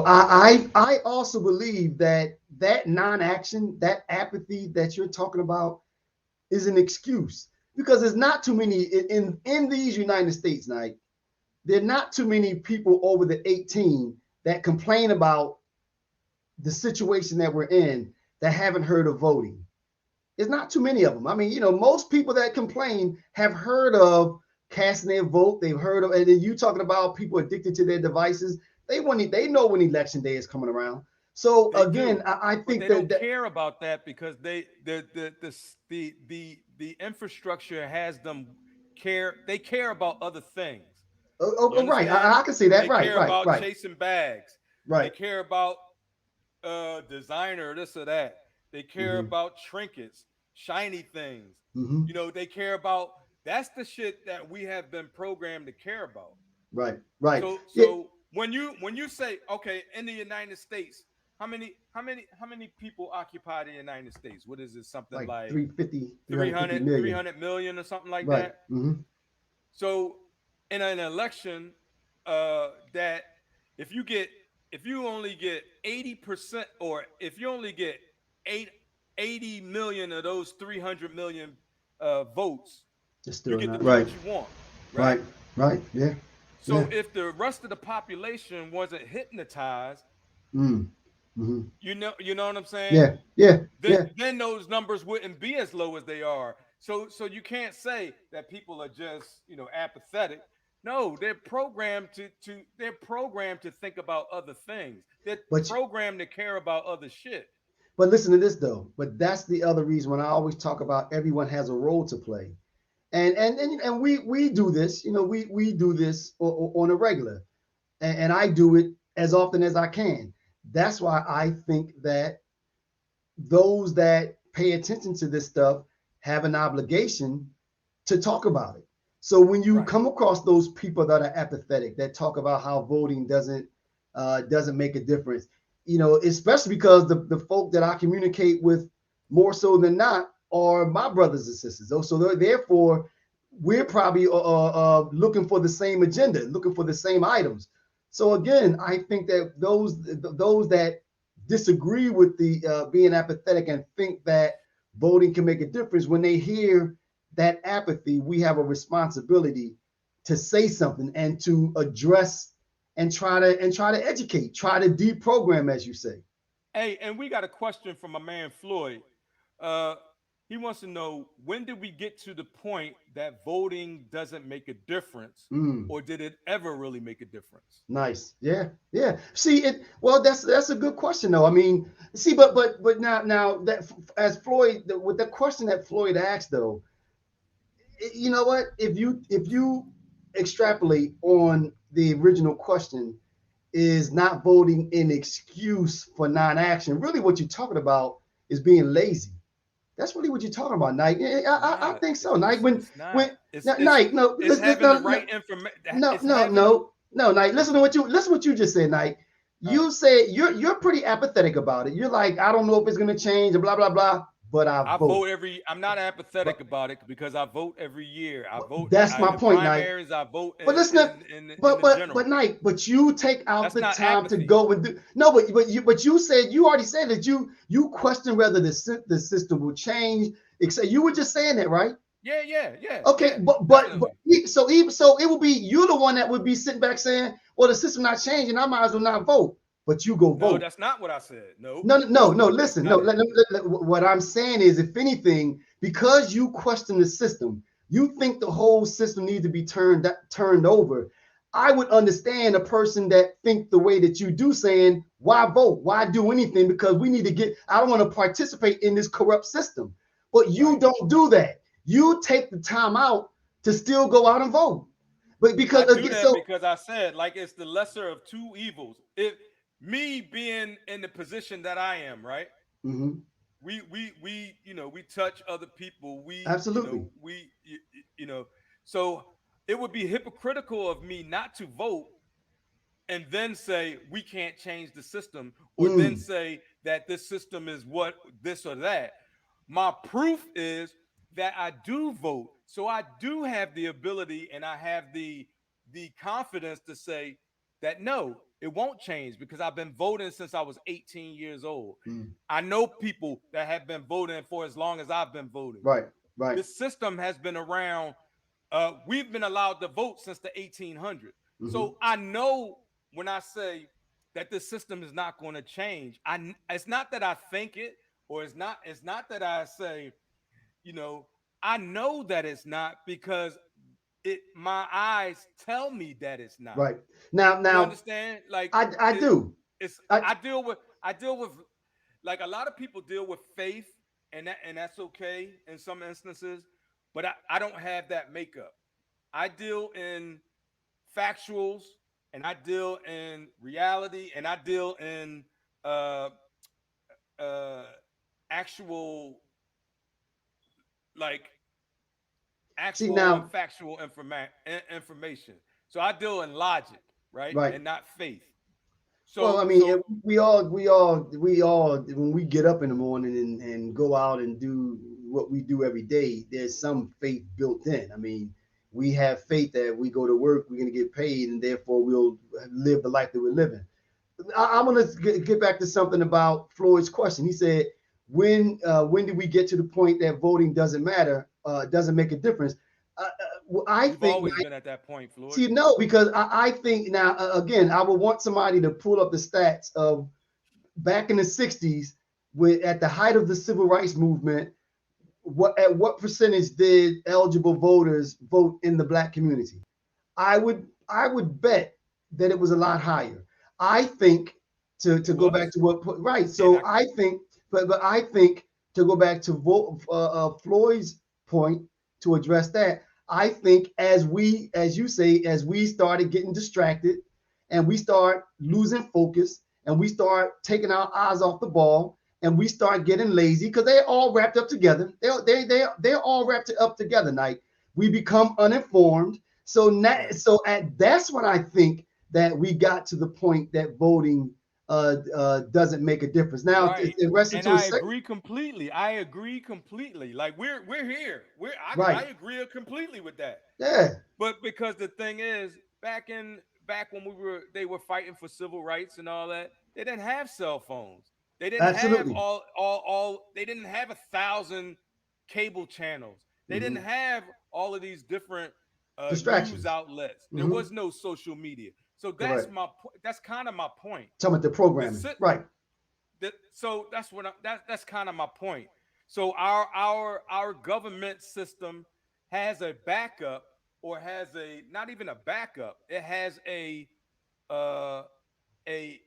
S1: I also believe that non-action, that apathy that you're talking about, is an excuse because there's not too many in these United States, Nike. There are not too many people over the 18 that complain about the situation that we're in that haven't heard of voting. There's not too many of them. I mean, most people that complain have heard of casting their vote. They've heard of, and then you talking about people addicted to their devices. They know when election day is coming around. So
S2: They
S1: again,
S2: do,
S1: I
S2: but
S1: think
S2: they
S1: that,
S2: don't care about that because the infrastructure has them care. They care about other things. You
S1: right,
S2: understand?
S1: I can see that.
S2: They
S1: Right,
S2: care
S1: right,
S2: about
S1: right,
S2: chasing bags. They
S1: right.
S2: care about designer this or that. They care
S1: Hmm.
S2: about trinkets, shiny things.
S1: Hmm.
S2: They care about, that's the shit that we have been programmed to care about.
S1: Right, right. Yeah,
S2: So when you say, okay, in the United States, how many people occupy the United States? What is it? Something
S1: like
S2: like
S1: 350, 350
S2: 300
S1: million.
S2: 300 million or something like
S1: Right.
S2: that.
S1: Hmm.
S2: So in an election, that if you get if you only get 80%, or if you only get eight 80 million of those 300 million votes,
S1: Just
S2: you
S1: still
S2: get to
S1: not
S2: do
S1: right.
S2: what you want, right?
S1: Right. Right. Yeah. Yeah.
S2: So if the rest of the population wasn't hypnotized,
S1: Mm. Hmm.
S2: you know what I'm saying?
S1: Yeah. Yeah.
S2: then
S1: Yeah.
S2: then those numbers wouldn't be as low as they are. So you can't say that people are just apathetic. No, they're programmed to think about other things. They're
S1: But
S2: programmed to care about other shit.
S1: listen to this though. But that's the other reason when I always talk about everyone has a role to play, and we do this. We do this on a regular, and I do it as often as I can. That's why I think that those that pay attention to this stuff have an obligation to talk about it. So when you
S2: Right.
S1: come across those people that are apathetic, that talk about how voting doesn't make a difference, especially because the folk that I communicate with more so than not are my brothers and sisters. So therefore, we're probably looking for the same agenda, looking for the same items. So again, I think that those that disagree with the being apathetic and think that voting can make a difference, when they hear that apathy, we have a responsibility to say something and to address and try to educate, try to deprogram, as you say.
S2: Hey, and we got a question from my man Floyd. Uh, he wants to know, when did we get to the point that voting doesn't make a difference,
S1: Mm,
S2: or did it ever really make a difference?
S1: nice. Yeah, yeah. See it. Well, that's a good question, though. I mean, see, but now that as Floyd, with the question that Floyd asked, though, you know what? If you extrapolate on the original question, is not voting an excuse for non-action? Really, what you're talking about is being lazy. That's really what you're talking about, Nike.
S2: It's
S1: I
S2: not.
S1: think so, Nike.
S2: It's not.
S1: When
S2: It's it's
S1: Nike, no,
S2: it's
S1: listen,
S2: having the
S1: no, no,
S2: right information.
S1: no,
S2: It's
S1: no,
S2: having.
S1: no, no, Nike.
S2: Okay.
S1: Listen what you just said, Nike.
S2: All right.
S1: You said you're pretty apathetic about it. You're like, I don't know if it's gonna change, and blah blah blah. But I
S2: I
S1: vote.
S2: vote every. I'm not
S1: But
S2: apathetic about it because I vote every year. I vote
S1: that's
S2: in
S1: my
S2: the
S1: point, Nike.
S2: primaries. I vote
S1: But
S2: in
S1: listen,
S2: in the
S1: but
S2: general.
S1: Nike, but you take out
S2: That's
S1: the
S2: not
S1: time to
S2: apathy.
S1: go and do no, but you said you already said that you question whether the system will change. Except you were just saying that, right?
S2: Yeah, yeah, yeah,
S1: Okay,
S2: yeah.
S1: but
S2: Definitely.
S1: so even so it will be you the one that would be sitting back saying, well, the system not changing, I might as well not vote. but you go
S2: No,
S1: vote.
S2: that's not what I said. No,
S1: No, no,
S2: that's
S1: no.
S2: that's
S1: Listen, no.
S2: not it.
S1: What I'm saying is, if anything, because you question the system, you think the whole system needs to be turned over. I would understand a person that think the way that you do, saying, "Why vote? Why do anything? Because we need to get. I don't want to participate in this corrupt system." But you
S2: Right.
S1: don't do that. You take the time out to still go out and vote. But
S2: I
S1: because
S2: do
S1: again,
S2: that
S1: so
S2: because I said like it's the lesser of two evils. If me being in the position that I am, right?
S1: mhm,
S2: We we touch other people.
S1: absolutely,
S2: You know, so it would be hypocritical of me not to vote and then say we can't change the system or then
S1: mm,
S2: say that this system is what this or that. My proof is that I do vote. So I do have the ability and I have the confidence to say that no, it won't change because I've been voting since I was 18 years old.
S1: mm,
S2: I know people that have been voting for as long as I've been voting.
S1: right, right,
S2: This system has been around. We've been allowed to vote since the 1800s.
S1: mhm,
S2: So I know when I say that this system is not going to change, it's not that I think it, or it's not that I say, you know, I know that it's not because it my eyes tell me that it's not.
S1: right. Now,
S2: You
S1: now,
S2: understand? Like
S1: I do.
S2: it's
S1: I
S2: I deal with like a lot of people deal with faith, and that's okay in some instances, but I don't have that makeup. I deal in factuals, and I deal in reality, and I deal in uh uh actual, like,
S1: see
S2: actual and
S1: now.
S2: factual information. So I deal in logic, right,
S1: Right.
S2: and not faith.
S1: Well,
S2: So
S1: I mean,
S2: so
S1: we all, when we get up in the morning and go out and do what we do every day, there's some faith built in. I mean, we have faith that we go to work, we're going to get paid, and therefore we'll live the life that we're living. I want to get back to something about Floyd's question. He said, when did we get to the point that voting doesn't matter, doesn't make a difference? I
S2: we've
S1: think
S2: always been at that point, Floyd.
S1: See, no, because I think now, again, I would want somebody to pull up the stats of back in the 60s, with at the height of the civil rights movement, what percentage did eligible voters vote in the black community? I would bet that it was a lot higher. I think to
S2: It
S1: go back
S2: was,
S1: to what right.
S2: and
S1: So
S2: I
S1: I think, but I think to go back to Floyd's point, to address that, I think as you say, as we started getting distracted, and we start losing focus, and we start taking our eyes off the ball, and we start getting lazy, because they're all wrapped up together. They're all wrapped up together. Like, we become uninformed. So now,
S2: right.
S1: that's when I think that we got to the point that voting doesn't make a difference. Now,
S2: Right.
S1: in relation
S2: And
S1: to a
S2: I
S1: second,
S2: agree completely. I agree completely. Like we're here. I
S1: right?
S2: agree completely with that.
S1: Yeah,
S2: But because the thing is, back when they were fighting for civil rights and all that, they didn't have cell phones. They didn't have
S1: absolutely.
S2: they didn't have 1,000 cable channels. They didn't
S1: Hmm.
S2: have all of these different news
S1: Distractions.
S2: outlets. There
S1: Hmm.
S2: was no social media. So
S1: Correct.
S2: that's kind of my point.
S1: Talking about the
S2: The,
S1: programming,
S2: si-
S1: right?
S2: so that's kind of my point. So our government system has a backup, or has a not even a backup. It has uh, a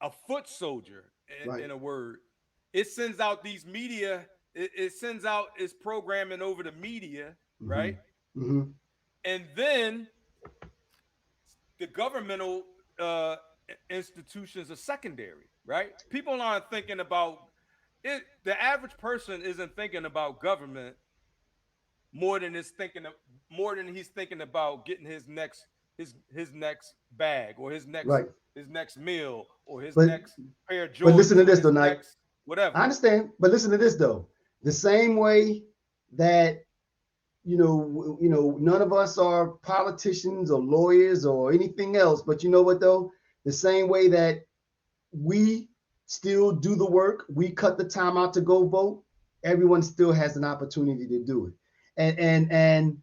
S2: a foot soldier,
S1: Right.
S2: in a word. It sends out these media. It sends out its programming over the media,
S1: Hmm.
S2: right?
S1: Hmm.
S2: And then the governmental uh, institutions are secondary, right? People aren't thinking about it. The average person isn't thinking about government more than more than he's thinking about getting his next bag, or
S1: Right.
S2: his next meal, or his
S1: But
S2: next pair of
S1: but listen
S2: Jordans,
S1: to
S2: or
S1: this though,
S2: his
S1: Knight.
S2: next whatever.
S1: I understand, but listen to this though. The same way that none of us are politicians or lawyers or anything else, but you know what though? The same way that we still do the work, we cut the time out to go vote, everyone still has an opportunity to do it. And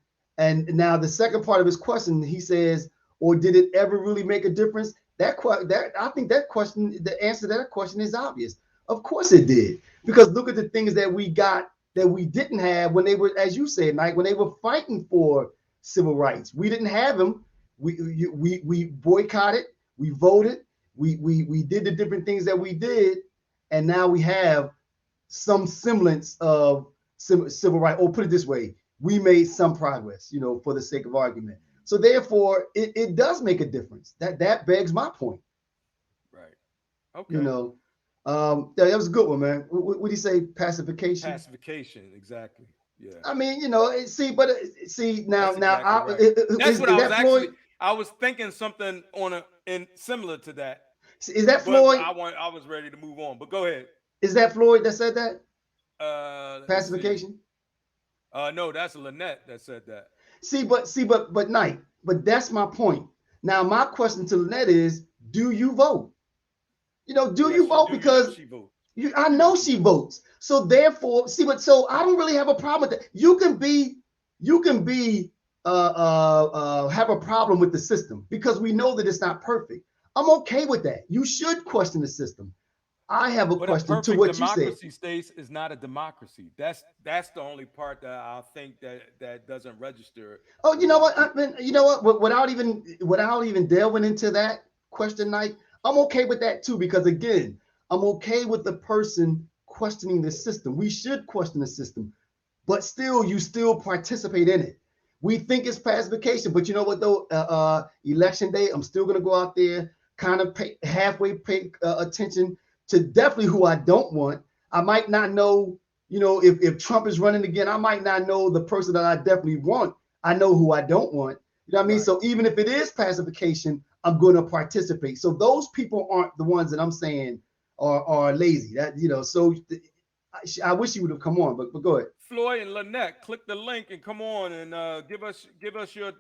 S1: now the second part of his question, he says, or did it ever really make a difference? That I think that question, the answer to that question is obvious. Of course it did, because look at the things that we got that we didn't have when they were, as you said, Mike, when they were fighting for civil rights. We didn't have them. We boycotted. We voted. We did the different things that we did, and now we have some semblance of civil rights. Or put it this way, we made some progress, for the sake of argument. So therefore, it does make a difference. That begs my point.
S2: Right.
S1: You
S2: Okay.
S1: know, that was a good one, man. What do you say? Pacification.
S2: Pacification. Exactly. Yeah.
S1: I mean, see, but see now,
S2: That's exactly right. That's what
S1: is
S2: I was
S1: that
S2: actually.
S1: Floyd?
S2: I was thinking something on a in similar to that,
S1: Is that
S2: but
S1: Floyd?
S2: I was ready to move on. But go ahead.
S1: Is that Floyd that said that?
S2: Let me see.
S1: Pacification.
S2: No, that's Lynette that said that.
S1: But Knight. But that's my point. Now, my question to Lynette is: do you vote? Do
S2: Yes,
S1: you
S2: she
S1: vote?
S2: do. You know
S1: Because
S2: she votes.
S1: I
S2: You know
S1: know
S2: she
S1: she
S2: votes.
S1: votes. So therefore, see, but so I don't really have a problem with that. You can be have a problem with the system because we know that it's not perfect. I'm okay with that. You should question the system. I have a
S2: But a
S1: question to
S2: perfect
S1: what you said.
S2: democracy states is not a democracy. That's the only part that I think that doesn't register
S1: Oh,
S2: with
S1: you
S2: a
S1: know
S2: lot of
S1: what? I
S2: people.
S1: mean, you know what? Without even delving into that question, Night, I'm okay with that too because again, I'm okay with the person questioning the system. We should question the system, but still, you still participate in it. We think it's pacification, but you know what though? Election day, I'm still gonna go out there, kind of pay attention to definitely who I don't want. I might not know, if Trump is running again, I might not know the person that I definitely want. I know who I don't want. You know what I mean?
S2: Right.
S1: So even if it is pacification, I'm going to participate. So those people aren't the ones that I'm saying are lazy. So I wish you would have come on, but go ahead.
S2: Floyd and Lynette, click the link and come on and give us your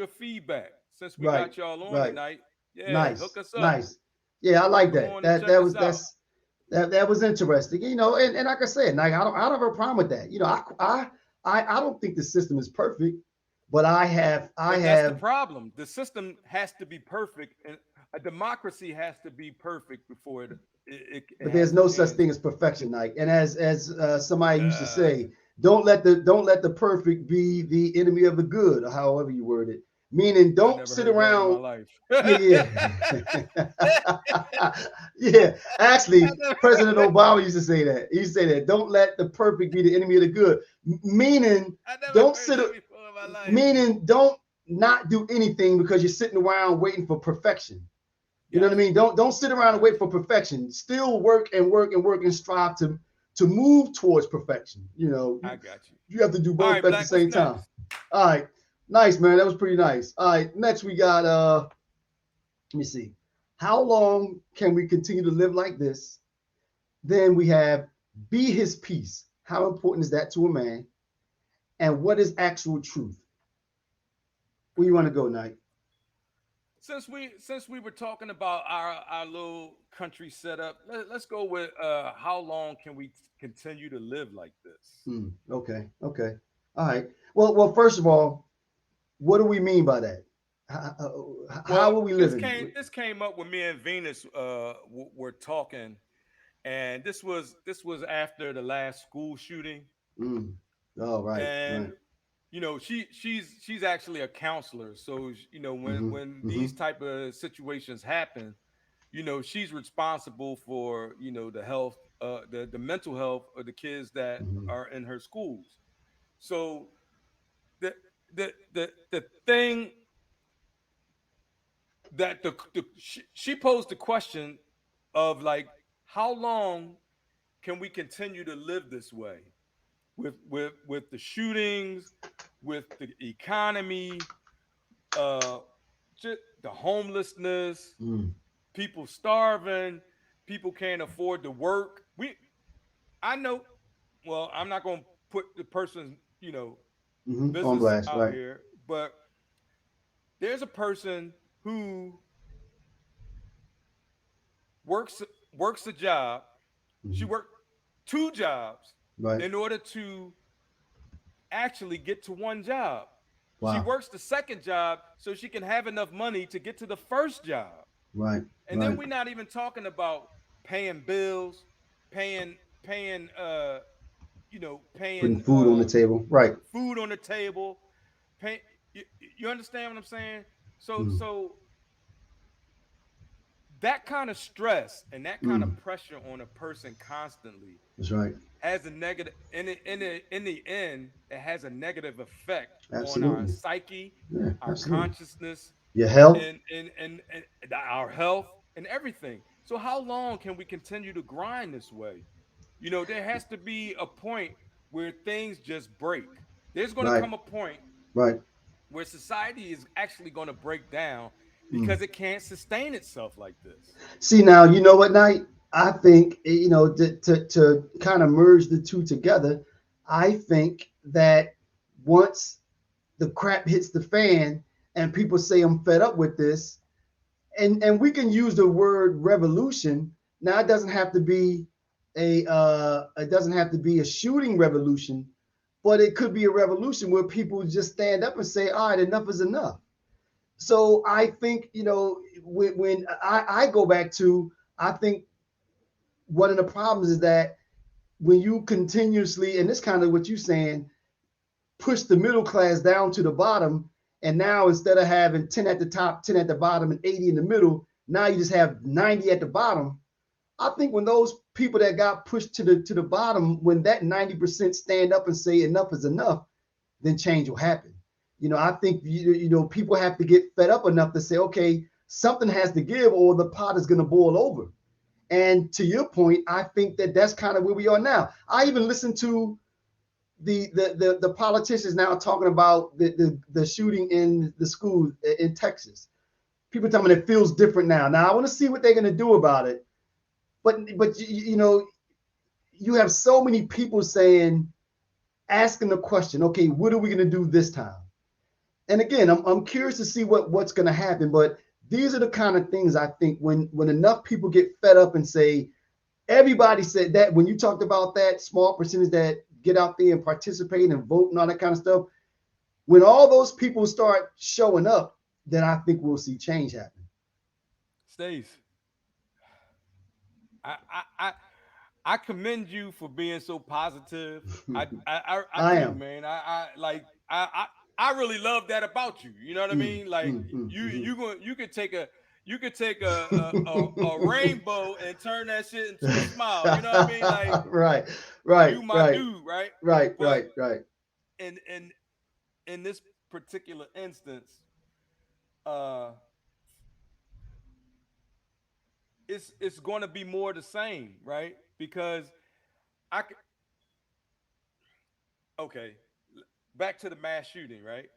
S2: feedback since we
S1: Right,
S2: got y'all on
S1: right.
S2: tonight. Yeah, hook
S1: Nice,
S2: us up.
S1: nice. Yeah, I like
S2: Come
S1: that.
S2: on and
S1: That
S2: check
S1: that
S2: us
S1: was
S2: out.
S1: that was interesting. And like I said, like I don't have a problem with that. I don't think the system is perfect, but I
S2: But that's the
S1: have
S2: problem. The system has to be perfect, and a democracy has to be perfect before it
S1: but there's
S2: has a
S1: no such
S2: chance
S1: thing as perfection,
S2: to.
S1: Like, and as somebody used to
S2: Uh,
S1: say, don't let the perfect be the enemy of the good, or however you word it. Meaning,
S2: I
S1: don't
S2: never
S1: sit
S2: heard that in my
S1: around.
S2: life.
S1: Yeah, yeah, yeah. Actually, President Obama used to say that. He used to say that. Don't let the perfect be the enemy of the good. Meaning,
S2: I never
S1: don't
S2: heard
S1: sit.
S2: that before in my life.
S1: Meaning, don't not do anything because you're sitting around waiting for perfection. You know what I
S2: Gotcha.
S1: mean? Don't sit
S2: I
S1: around and
S2: got
S1: wait for perfection. Still work and work and work and strive to move towards perfection.
S2: I got you.
S1: You have to do
S2: All
S1: both
S2: right,
S1: at the
S2: Black. What's
S1: same time.
S2: next?
S1: All right. Nice, man. That was pretty nice. All right. Next we got let me see. How long can we continue to live like this? Then we have be his peace. How important is that to a man? And what is actual truth? Where you want to go, Knight?
S2: Since we were talking about our little country setup, let's go with how long can we continue to live like this?
S1: Okay. Okay. All right. Well, first of all, what do we mean by that? How
S2: Well,
S1: are we
S2: this
S1: living?
S2: came this came up when me and Venus were talking, and this was after the last school shooting,
S1: Mm. Oh, right,
S2: and
S1: right.
S2: she's actually a counselor, so when
S1: Mm-hmm.
S2: when
S1: Mm-hmm.
S2: these type of situations happen, she's responsible for the health, the mental health of the kids that
S1: Mm-hmm.
S2: are in her schools. So the the thing that she posed the question of like, how long can we continue to live this way with the shootings, with the economy, uh just the homelessness,
S1: Mm-hmm.
S2: people starving, people can't afford to work. I know, well, I'm not going to put the person's
S1: Mm-hmm. On
S2: business
S1: blast,
S2: out
S1: right.
S2: here, but there's a person who works works a job. She
S1: Mm-hmm.
S2: worked two jobs
S1: Right.
S2: in order to actually get to one job. She
S1: Wow.
S2: works the second job so she can have enough money to get to the first job.
S1: Right.
S2: And then
S1: Right.
S2: we're not even talking about paying bills, paying
S1: Putting
S2: paying
S1: food on the table. Right.
S2: food on the table, pay you, you understand what I'm saying? So
S1: Mm.
S2: so that kind of stress and that kind
S1: Mm.
S2: of pressure on a person constantly
S1: That's right.
S2: has a negative in the end it has a negative effect on our
S1: Absolutely.
S2: psyche,
S1: Yeah.
S2: our
S1: Absolutely.
S2: consciousness,
S1: Your health.
S2: and our health and everything. So how long can we continue to grind this way? There has to be a point where things just break. There's going to
S1: Right.
S2: come a point
S1: Right.
S2: where society is actually going to break down
S1: Mm.
S2: because it can't sustain itself like this.
S1: See now, you know what, Knight? I think to kind of merge the two together. I think that once the crap hits the fan and people say I'm fed up with this, and we can use the word revolution. Now it doesn't have to be a shooting revolution, but it could be a revolution where people just stand up and say, all right, enough is enough. So I think, when I go back to, I think one of the problems is that when you continuously, and this kind of what you're saying, push the middle class down to the bottom, and now instead of having 10 at the top, 10 at the bottom, and 80 in the middle, now you just have 90 at the bottom. I think when those people that got pushed to the bottom, when that 90% stand up and say enough is enough, then change will happen. I think people have to get fed up enough to say, okay, something has to give, or the pot is going to boil over. And to your point, I think that that's kind of where we are now. I even listened to the politicians now talking about the shooting in the school in Texas. People telling me it feels different now. Now I want to see what they're going to do about it. But you have so many people saying, asking the question, okay, what are we going to do this time? And again, I'm curious to see what's going to happen. But these are the kind of things I think when enough people get fed up and say, everybody said that when you talked about that small percentage that get out there and participate and vote and all that kind of stuff, when all those people start showing up, then I think we'll see change happen.
S2: Stace, I, I I I commend you for being so positive. I
S1: I
S2: do,
S1: am.
S2: man. I really love that about you. You know what I
S1: Mm,
S2: mean? Like
S1: mm, mm,
S2: you going you could take a rainbow and turn that shit into a smile. You know what I mean? Like
S1: mhm. Right, right,
S2: you my
S1: right,
S2: dude, right?
S1: right,
S2: But
S1: right, right.
S2: in this particular instance, uh, it's going to be more the same, right? Because I c- okay, back to the mass shooting, right?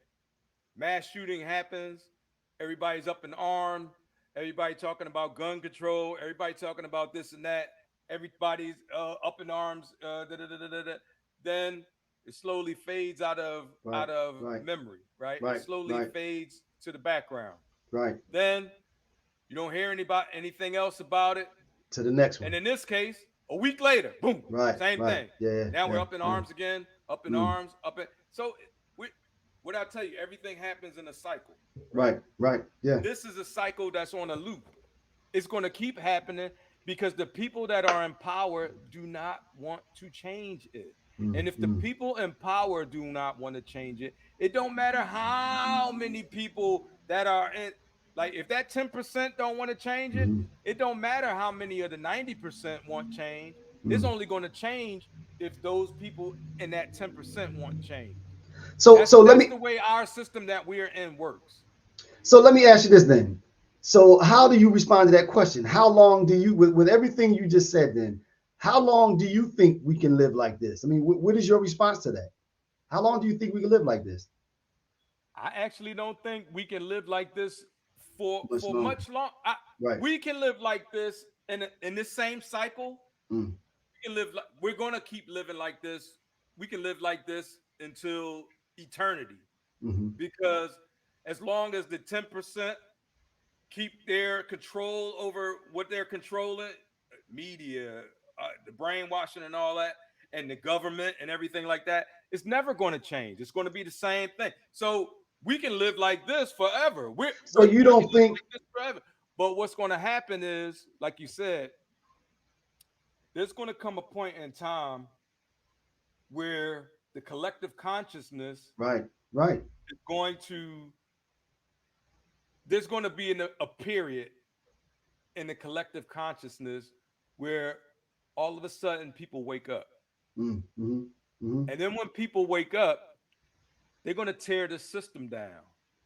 S2: Mass shooting happens, everybody's up in arms, everybody talking about gun control, everybody talking about this and that, everybody's up in arms, then it slowly fades
S1: Right,
S2: out of
S1: right,
S2: memory, right? It
S1: right,
S2: slowly
S1: right,
S2: fades to the background.
S1: right.
S2: Then you don't hear anything else about it.
S1: To the next
S2: And
S1: one.
S2: in this case, a week later, boom,
S1: Right,
S2: same
S1: right.
S2: thing.
S1: Yeah,
S2: Now we're
S1: yeah,
S2: up in
S1: yeah.
S2: arms again, up in
S1: Mm.
S2: arms, up in. So, we, what I tell you, everything happens in a cycle, right?
S1: Right, right. Yeah.
S2: This is a cycle that's on a loop. It's going to keep happening because the people that are in power do not want to change it.
S1: Mm,
S2: And if the
S1: mm,
S2: people in power do not want to change it, it don't matter how many people that are in, like if that 10% don't want to change it,
S1: mm,
S2: it don't matter how many of the 90% want change. It's
S1: mm.
S2: only going to change if those people in that 10% want change.
S1: So
S2: That's
S1: so let
S2: that's
S1: me
S2: the way our system that we're in works.
S1: so let me ask you this then. So how do you respond to that question? How long do you, with everything you just said then, how long do you think we can live like this? I mean, what is your response to that? How long do you think we can live like this?
S2: I actually don't think we can live like this
S1: Much
S2: for
S1: longer.
S2: much long.
S1: Right.
S2: We can live like this in this same cycle.
S1: Mm,
S2: We can live like we're gonna keep living like this. We can live like this until eternity
S1: mm-hmm,
S2: because as long as the 10% keep their control over what they're controlling, media, the brainwashing and all that, and the government and everything like that, it's never going to change. It's going to be the same thing. So we can live like this forever.
S1: So you
S2: We can
S1: don't
S2: live
S1: think
S2: like this forever. But what's going to happen is, like you said, there's going to come a point in time where the collective consciousness
S1: right, right.
S2: is going to, there's going to be a period in the collective consciousness where all of a sudden people wake up.
S1: Mm-hmm, mm-hmm,
S2: And then when people wake up, they're going to tear the system down,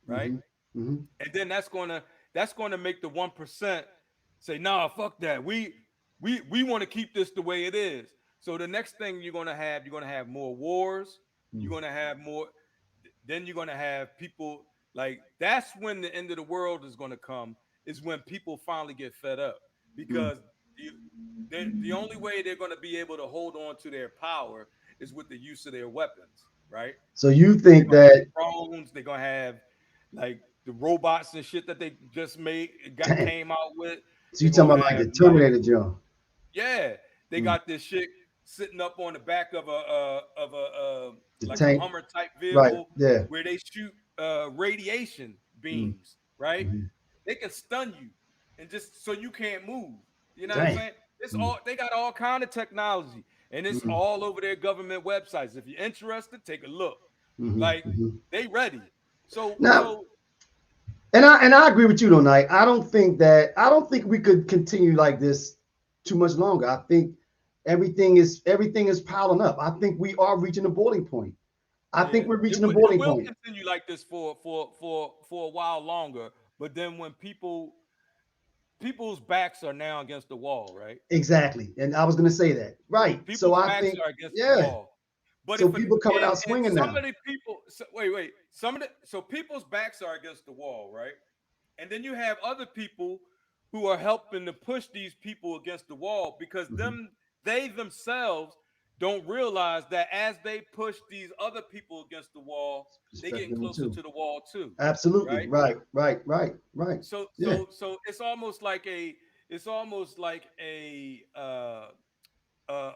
S2: right?
S1: mm-hmm, mm-hmm,
S2: And then that's going to make the 1% say, "Nah, fuck that. We want to keep this the way it is." So the next thing you're going to have more wars. You're
S1: mm,
S2: going to have more. Then you're going to have people like that's when the end of the world is going to come. Is when people finally get fed up
S1: mm.
S2: because the only way they're going to be able to hold on to their power is with the use of their weapons, right?
S1: So you
S2: They're
S1: think
S2: gonna have
S1: that,
S2: drones. They're gonna have like the robots and shit that they just
S1: damn,
S2: came out with.
S1: so you
S2: They're
S1: talking
S2: gonna
S1: about like
S2: have
S1: the
S2: like
S1: Terminator John?
S2: yeah, they
S1: Mm.
S2: got this shit sitting up on the back of a
S1: The
S2: like a
S1: tank,
S2: Hummer type
S1: right?
S2: vehicle
S1: Yeah.
S2: where they shoot radiation
S1: Mm,
S2: beams. Right?
S1: mm-hmm.
S2: They can stun you and just so you can't move. You know what I'm
S1: Damn.
S2: saying? It's
S1: Mm,
S2: all they got all kind of technology and it's
S1: mm,
S2: all over their government websites. If you're interested, take a look.
S1: mm-hmm,
S2: Like
S1: mm-hmm.
S2: they ready.
S1: Now,
S2: So
S1: and I agree with you though, Knight. I don't think we could continue like this too much longer. I think everything is piling up. I think we are reaching a boiling point. I think
S2: yeah,
S1: we're
S2: it
S1: reaching a
S2: will it
S1: boiling
S2: will
S1: point.
S2: continue like this for a while longer. But then when people's backs are now against the wall, right?
S1: Exactly. And I was gonna say that. Right. So
S2: People's
S1: I
S2: backs
S1: think,
S2: are against the
S1: yeah.
S2: wall. But
S1: So
S2: if an
S1: people coming out
S2: and
S1: swinging
S2: some
S1: now.
S2: of the people wait, some of the so people's backs are against the wall, right? And then you have other people who are helping to push these people against the wall because
S1: Mhm.
S2: they themselves don't realize that as they push these other people against the wall, they
S1: Respect
S2: getting
S1: them
S2: closer
S1: too.
S2: to the wall too,
S1: Absolutely.
S2: right?
S1: Right. Right. Right. Right. Yeah.
S2: So it's almost like a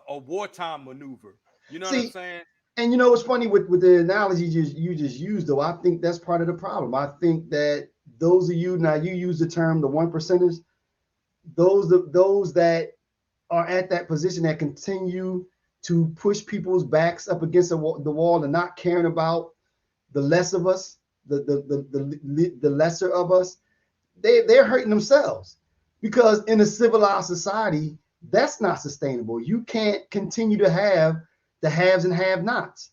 S2: wartime maneuver. You know what I'm
S1: See,
S2: saying?
S1: and you know what's funny with the analogy you just used though, I think that's part of the problem. I think that those of you, now you use the term the one percenters, those that are at that position that continue to push people's backs up against the wall and not caring about the less of us, the lesser of us, they're hurting themselves, because in a civilized society that's not sustainable. You can't continue to have the haves and have nots,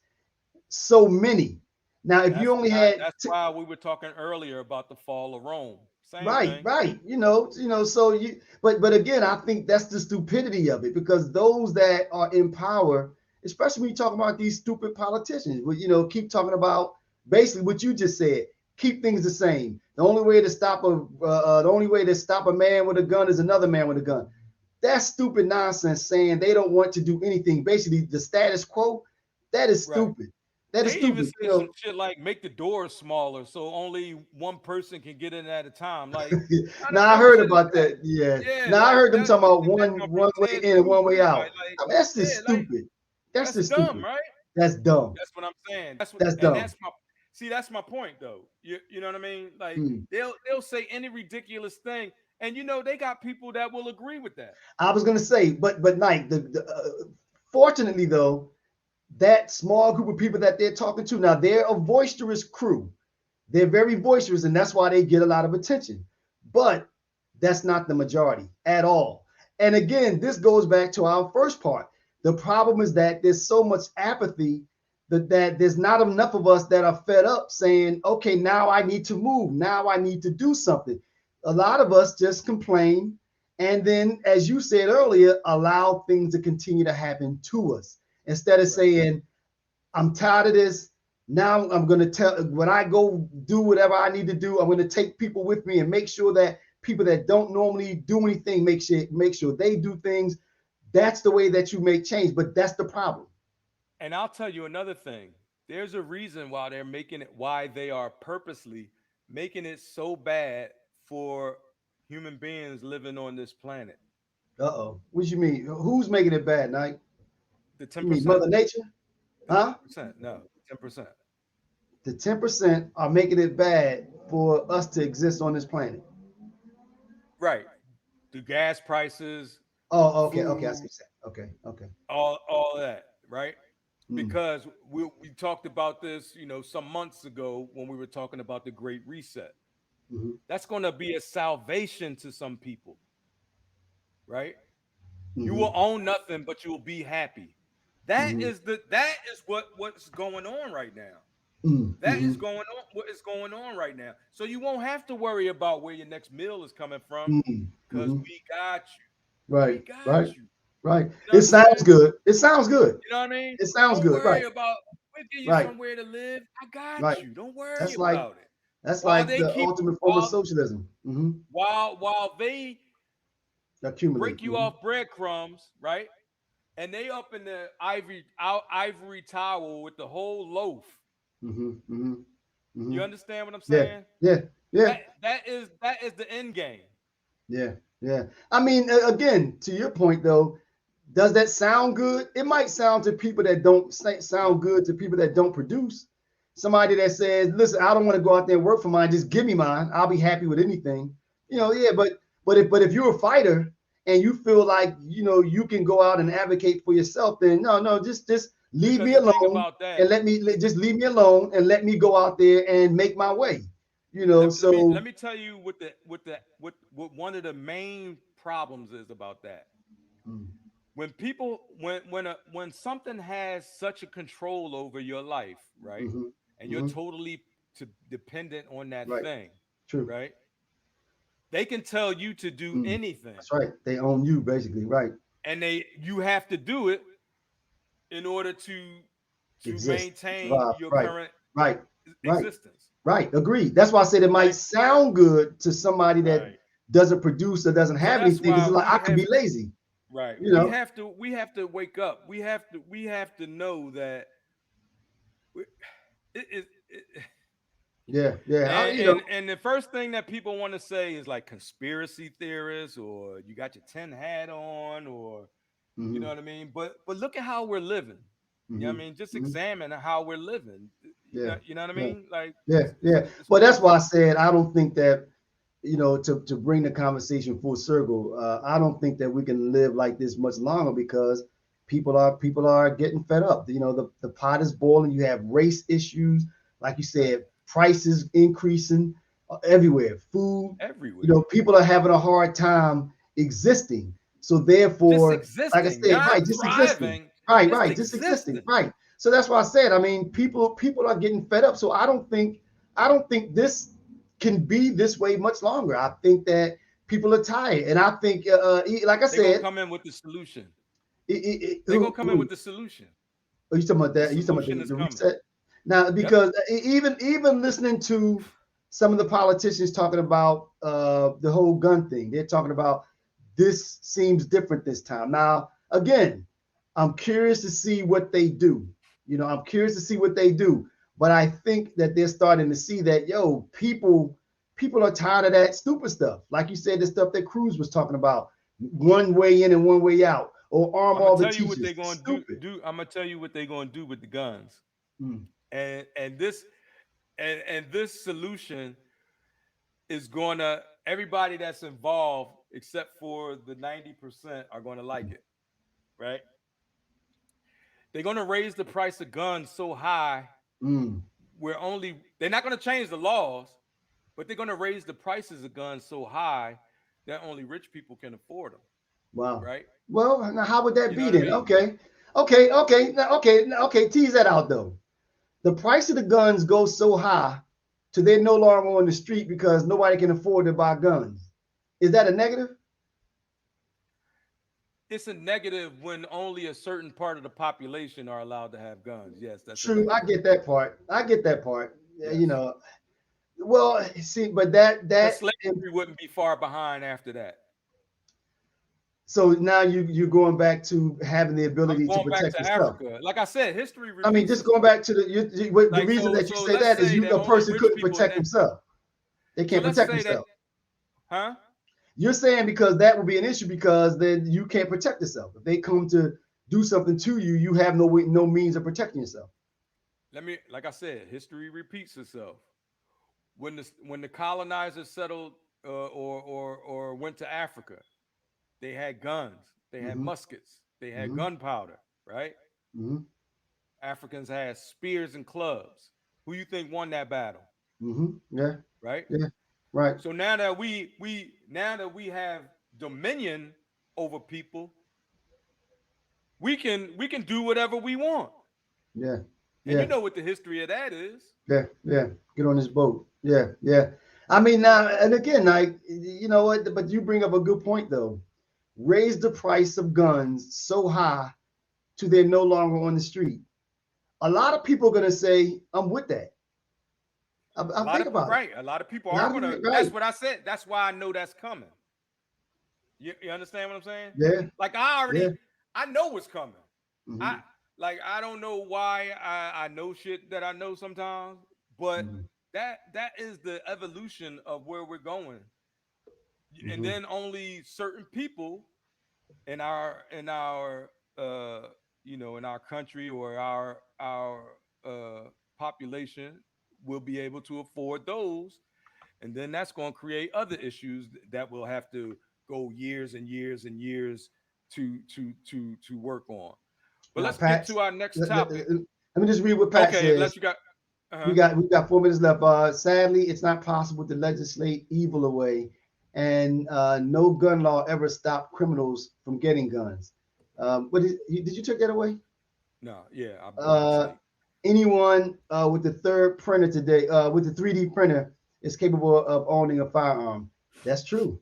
S1: so many. Now if you only had
S2: That's why we were talking earlier about the fall of Rome. Same
S1: right,
S2: thing.
S1: right, so you, but again, I think that's the stupidity of it, because those that are in power, especially when you talk about these stupid politicians, keep talking about basically what you just said, keep things the same. The only way to stop a man with a gun is another man with a gun. That's stupid nonsense, saying they don't want to do anything. Basically, the status quo, that is
S2: Right.
S1: stupid. That is
S2: They even
S1: stupid.
S2: said some shit like make the doors smaller so only one person can get in at a time. Like, what kind of
S1: Now I heard
S2: bullshit is
S1: about
S2: that?
S1: that. Yeah.
S2: Yeah,
S1: Now I
S2: like
S1: heard them talking about
S2: that
S1: one
S2: motherfucker
S1: way
S2: said
S1: in and
S2: too.
S1: one way
S2: Right?
S1: out.
S2: Like,
S1: I mean, that's just
S2: yeah, like
S1: stupid. That's
S2: that's
S1: just
S2: dumb,
S1: stupid.
S2: right?
S1: That's dumb.
S2: That's what I'm saying.
S1: That's dumb.
S2: That's my point though. You know what I mean? Like
S1: Hmm.
S2: they'll say any ridiculous thing, and they got people that will agree with that.
S1: I was gonna say, but Knight, fortunately though, that small group of people that they're talking to now, they're a boisterous crew. They're very boisterous, and that's why they get a lot of attention. But that's not the majority at all. And again, this goes back to our first part. The problem is that there's so much apathy that there's not enough of us that are fed up saying, okay, now I need to move. Now I need to do something. A lot of us just complain. And then, as you said earlier, allow things to continue to happen to us instead of
S2: Right.
S1: saying, I'm tired of this. Now I'm going to tell, when I go do whatever I need to do, I'm going to take people with me and make sure that people that don't normally do anything, make sure they do things. That's the way that you make change. But that's the problem.
S2: And I'll tell you another thing. There's a reason why they are purposely making it so bad for human beings living on this planet.
S1: Uh-oh. What you mean? Who's making it bad, Night?
S2: The ten
S1: You mean
S2: percent,
S1: Mother Nature?
S2: the
S1: Huh?
S2: 10%, no, 10%.
S1: the 10% are making it bad for us to exist on this planet.
S2: Right. The gas prices,
S1: Oh, okay, okay, I see what
S2: food,
S1: you're saying. Okay, okay.
S2: all of that, right?
S1: Mm,
S2: Because we talked about this, some months ago when we were talking about the Great Reset.
S1: mm-hmm,
S2: That's going to be a salvation to some people, right? You
S1: mm-hmm,
S2: will own nothing, but you will be happy.
S1: mm-hmm,
S2: That is what's going on right now. That
S1: mm-hmm,
S2: is going on. What is going on right now? So you won't have to worry about where your next meal is coming from,
S1: mm-hmm,
S2: because
S1: mm-hmm.
S2: we got you. We
S1: Right,
S2: got
S1: right,
S2: you.
S1: right.
S2: You know what
S1: It
S2: I'm
S1: sounds
S2: saying?
S1: good. It sounds good.
S2: You know what I mean?
S1: It sounds
S2: Don't
S1: good. Right,
S2: worry about. We give you
S1: right,
S2: somewhere to live. I got
S1: right.
S2: you. Don't worry
S1: That's like
S2: about it.
S1: that's
S2: While
S1: like
S2: they
S1: the
S2: keep
S1: ultimate form of
S2: while
S1: socialism. Mm-hmm.
S2: while they break
S1: Accumulate.
S2: you
S1: Mm-hmm.
S2: off breadcrumbs, right? And they up in the ivory tower with the whole loaf.
S1: Mm-hmm. Mm-hmm. Mm-hmm.
S2: You understand what I'm
S1: Yeah,
S2: saying?
S1: yeah, yeah.
S2: That is the end game.
S1: Yeah, yeah. I mean, again, to your point though, does that sound good? It might sound to people that don't
S2: No,
S1: sound good to people that don't produce. Somebody that says, "Listen, I don't want to go out there and work for mine. Just give me mine. I'll be happy with anything."
S2: no.
S1: Yeah. But if you're a fighter and you feel like you can go out and advocate for yourself, then no, just leave
S2: Because
S1: me
S2: the thing
S1: alone
S2: about that
S1: and
S2: is,
S1: just leave me alone and let me go out there and make my way.
S2: let
S1: So.
S2: me tell you what one of the main problems is about that.
S1: Mm,
S2: When people when something has such a control over your life, right?
S1: mhm,
S2: And you're
S1: mhm.
S2: totally dependent on that
S1: Right.
S2: thing,
S1: True.
S2: right? They can tell you to do
S1: Mm.
S2: anything,
S1: That's right. They own you basically. Right.
S2: and they you have to do it in order to
S1: Exist.
S2: maintain
S1: Survive.
S2: your
S1: Right.
S2: current
S1: Right. Right.
S2: existence,
S1: Right. Agreed. That's why I said it might
S2: right?
S1: sound good to somebody that
S2: Right.
S1: doesn't produce or doesn't
S2: So
S1: have
S2: that's
S1: anything. Because
S2: why
S1: it's like I could be lazy.
S2: right.
S1: You know.
S2: We have to wake up. We have to know that we, it
S1: Yeah. Yeah.
S2: and the first thing that people want to say is like conspiracy theorists, or you got your tin hat on, or you know
S1: Hmm.
S2: what I mean. But look at how we're living. You know what
S1: Hmm.
S2: I mean? Just
S1: Hmm.
S2: examine how we're living.
S1: Yeah.
S2: You know what I
S1: Yeah.
S2: mean? Like
S1: Yeah. Yeah.
S2: it's
S1: But that's why I
S2: crazy.
S1: said I don't think that to bring the conversation full circle, I don't think that we can live like this much longer because people are getting fed up. The pot is boiling. You have race issues, like you
S2: Right.
S1: said, prices increasing everywhere. Food,
S2: Everywhere.
S1: people are having a hard time existing. So
S2: Just
S1: therefore, like I
S2: existing,
S1: said,
S2: not
S1: right, just existing.
S2: thriving,
S1: Right,
S2: just
S1: right, just existing.
S2: existing.
S1: Right. So that's why I said, I mean, people are getting fed up. So I don't think this can be this way much longer. I think that people are tired, and I think, like I
S2: They're gonna
S1: said,
S2: come in with the solution. They're gonna
S1: who,
S2: come in with the solution.
S1: are you talking about
S2: The
S1: that? Are you talking about
S2: solution
S1: the,
S2: is
S1: the
S2: coming.
S1: reset? Now,
S2: Yep.
S1: because even listening to some of the politicians talking about the whole gun thing, they're talking about this seems different this time. Now, again, I'm curious to see what they do. I'm curious to see what they do. But I think that they're starting to see that, people are tired of that stupid stuff. Like you said, the stuff that Cruz was talking about, one way in and one way out, or arm
S2: I'm gonna
S1: all the
S2: tell you what they're
S1: teachers.
S2: gonna
S1: Stupid.
S2: I'm gonna tell you what they're gonna do with the guns.
S1: Mm,
S2: And this this solution is gonna everybody that's involved, except for the 90%, are gonna like it, right? They're gonna raise the price of guns so high
S1: mm.
S2: where only they're not gonna change the laws, but they're gonna raise the prices of guns so high that only rich people can afford them,
S1: Wow.
S2: right?
S1: Well, now how would that
S2: You know
S1: be
S2: what I
S1: then?
S2: mean?
S1: Okay. Tease that out though. The price of the guns goes so high to they're no longer on the street because nobody can afford to buy guns. Is that a negative?
S2: It's a negative when only a certain part of the population are allowed to have guns. Yes, that's a
S1: True, I
S2: negative.
S1: get that part. I get that part.
S2: Yes.
S1: Well, see, but that
S2: Because
S1: that
S2: slavery wouldn't be far behind after that.
S1: so now you're going back to having the
S2: I'm
S1: ability to
S2: going back
S1: protect
S2: to
S1: yourself.
S2: Africa. Like I said, history
S1: I mean,
S2: repeats
S1: just going
S2: itself.
S1: back to the
S2: Like
S1: reason that you
S2: so
S1: say
S2: let's
S1: that is
S2: say that
S1: a
S2: only
S1: person
S2: rich
S1: couldn't
S2: people
S1: protect himself. They
S2: so
S1: can't
S2: let's
S1: protect
S2: say that,
S1: themselves.
S2: huh?
S1: You're saying because that would be an issue because then you can't protect yourself. If they come to do something to you, you have no means of protecting yourself.
S2: like I said, history repeats itself. When the colonizers settled or went to Africa, they had guns, they had
S1: Mm-hmm.
S2: muskets, they had
S1: Mm-hmm.
S2: gunpowder, right?
S1: Mm-hmm.
S2: Africans had spears and clubs. Who you think won that battle,
S1: Mm-hmm. Yeah.
S2: right?
S1: Yeah. Right.
S2: So now that we have dominion over people, we can do whatever we want.
S1: Yeah.
S2: And you
S1: Yeah.
S2: know what the history of that is.
S1: Yeah. Yeah. Get on this boat. Yeah. Yeah. I mean, now and again, like you know what? But you bring up a good point though. Raise the price of guns so high to they're no longer on the street. A lot of people are gonna say, "I'm with that."
S2: A
S1: I
S2: lot
S1: think
S2: of
S1: about it.
S2: right, a lot of people
S1: A
S2: are
S1: lot of
S2: gonna.
S1: people,
S2: That's
S1: right?
S2: what I said. That's why I know that's coming. You understand what I'm saying?
S1: Yeah.
S2: Like I
S1: Yeah.
S2: already, I know what's coming. I
S1: Mm-hmm.
S2: I don't know why I know shit that I know sometimes, but
S1: Mm-hmm.
S2: that is the evolution of where we're going. And
S1: Mm-hmm.
S2: then only certain people in our uh in our country or our uh population will be able to afford those, and then that's going to create other issues that will have to go years and years and years to work on. But
S1: Now,
S2: let's get
S1: Pat,
S2: to our next
S1: let
S2: topic.
S1: me just read what Pat
S2: Okay,
S1: says.
S2: unless you got
S1: We
S2: uh-huh.
S1: got 4 minutes left. Sadly, it's not possible to legislate evil away, and no gun law ever stopped criminals from getting guns. Did you take that away?
S2: No, yeah, I brought it to
S1: Uh,
S2: sleep.
S1: Anyone with the third printer today, with the 3D printer, is capable of owning a firearm. That's true.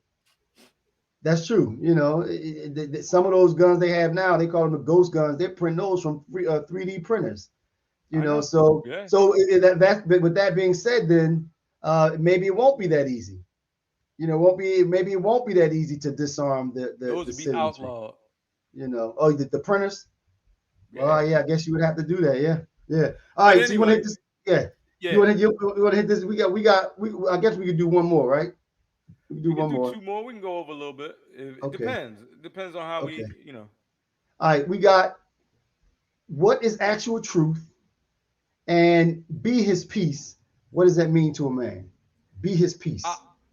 S1: That's true. You know, some of those guns they have now, they call them the ghost guns. They print those from 3D printers. You
S2: I
S1: know,
S2: know.
S1: so
S2: Yeah.
S1: that with that being said, then maybe it won't be that easy. You know, won't be maybe it won't be that easy to disarm
S2: Those
S1: the
S2: would be
S1: citizenry.
S2: outlawed.
S1: You know, oh, the printers.
S2: Yeah.
S1: Well, yeah, I guess you would have to do that. Yeah, yeah. All
S2: But
S1: right, so you want to
S2: anyway,
S1: hit this? Yeah, you
S2: yeah.
S1: want to you want to hit this? I guess we could do one more, right? We can do
S2: We can
S1: one
S2: do
S1: more.
S2: two more. We can go over a little bit. It
S1: Okay,
S2: depends. It depends on how
S1: okay.
S2: we.
S1: All right, we got what is actual truth and be his peace. What does that mean to a man? Be his
S2: I
S1: peace.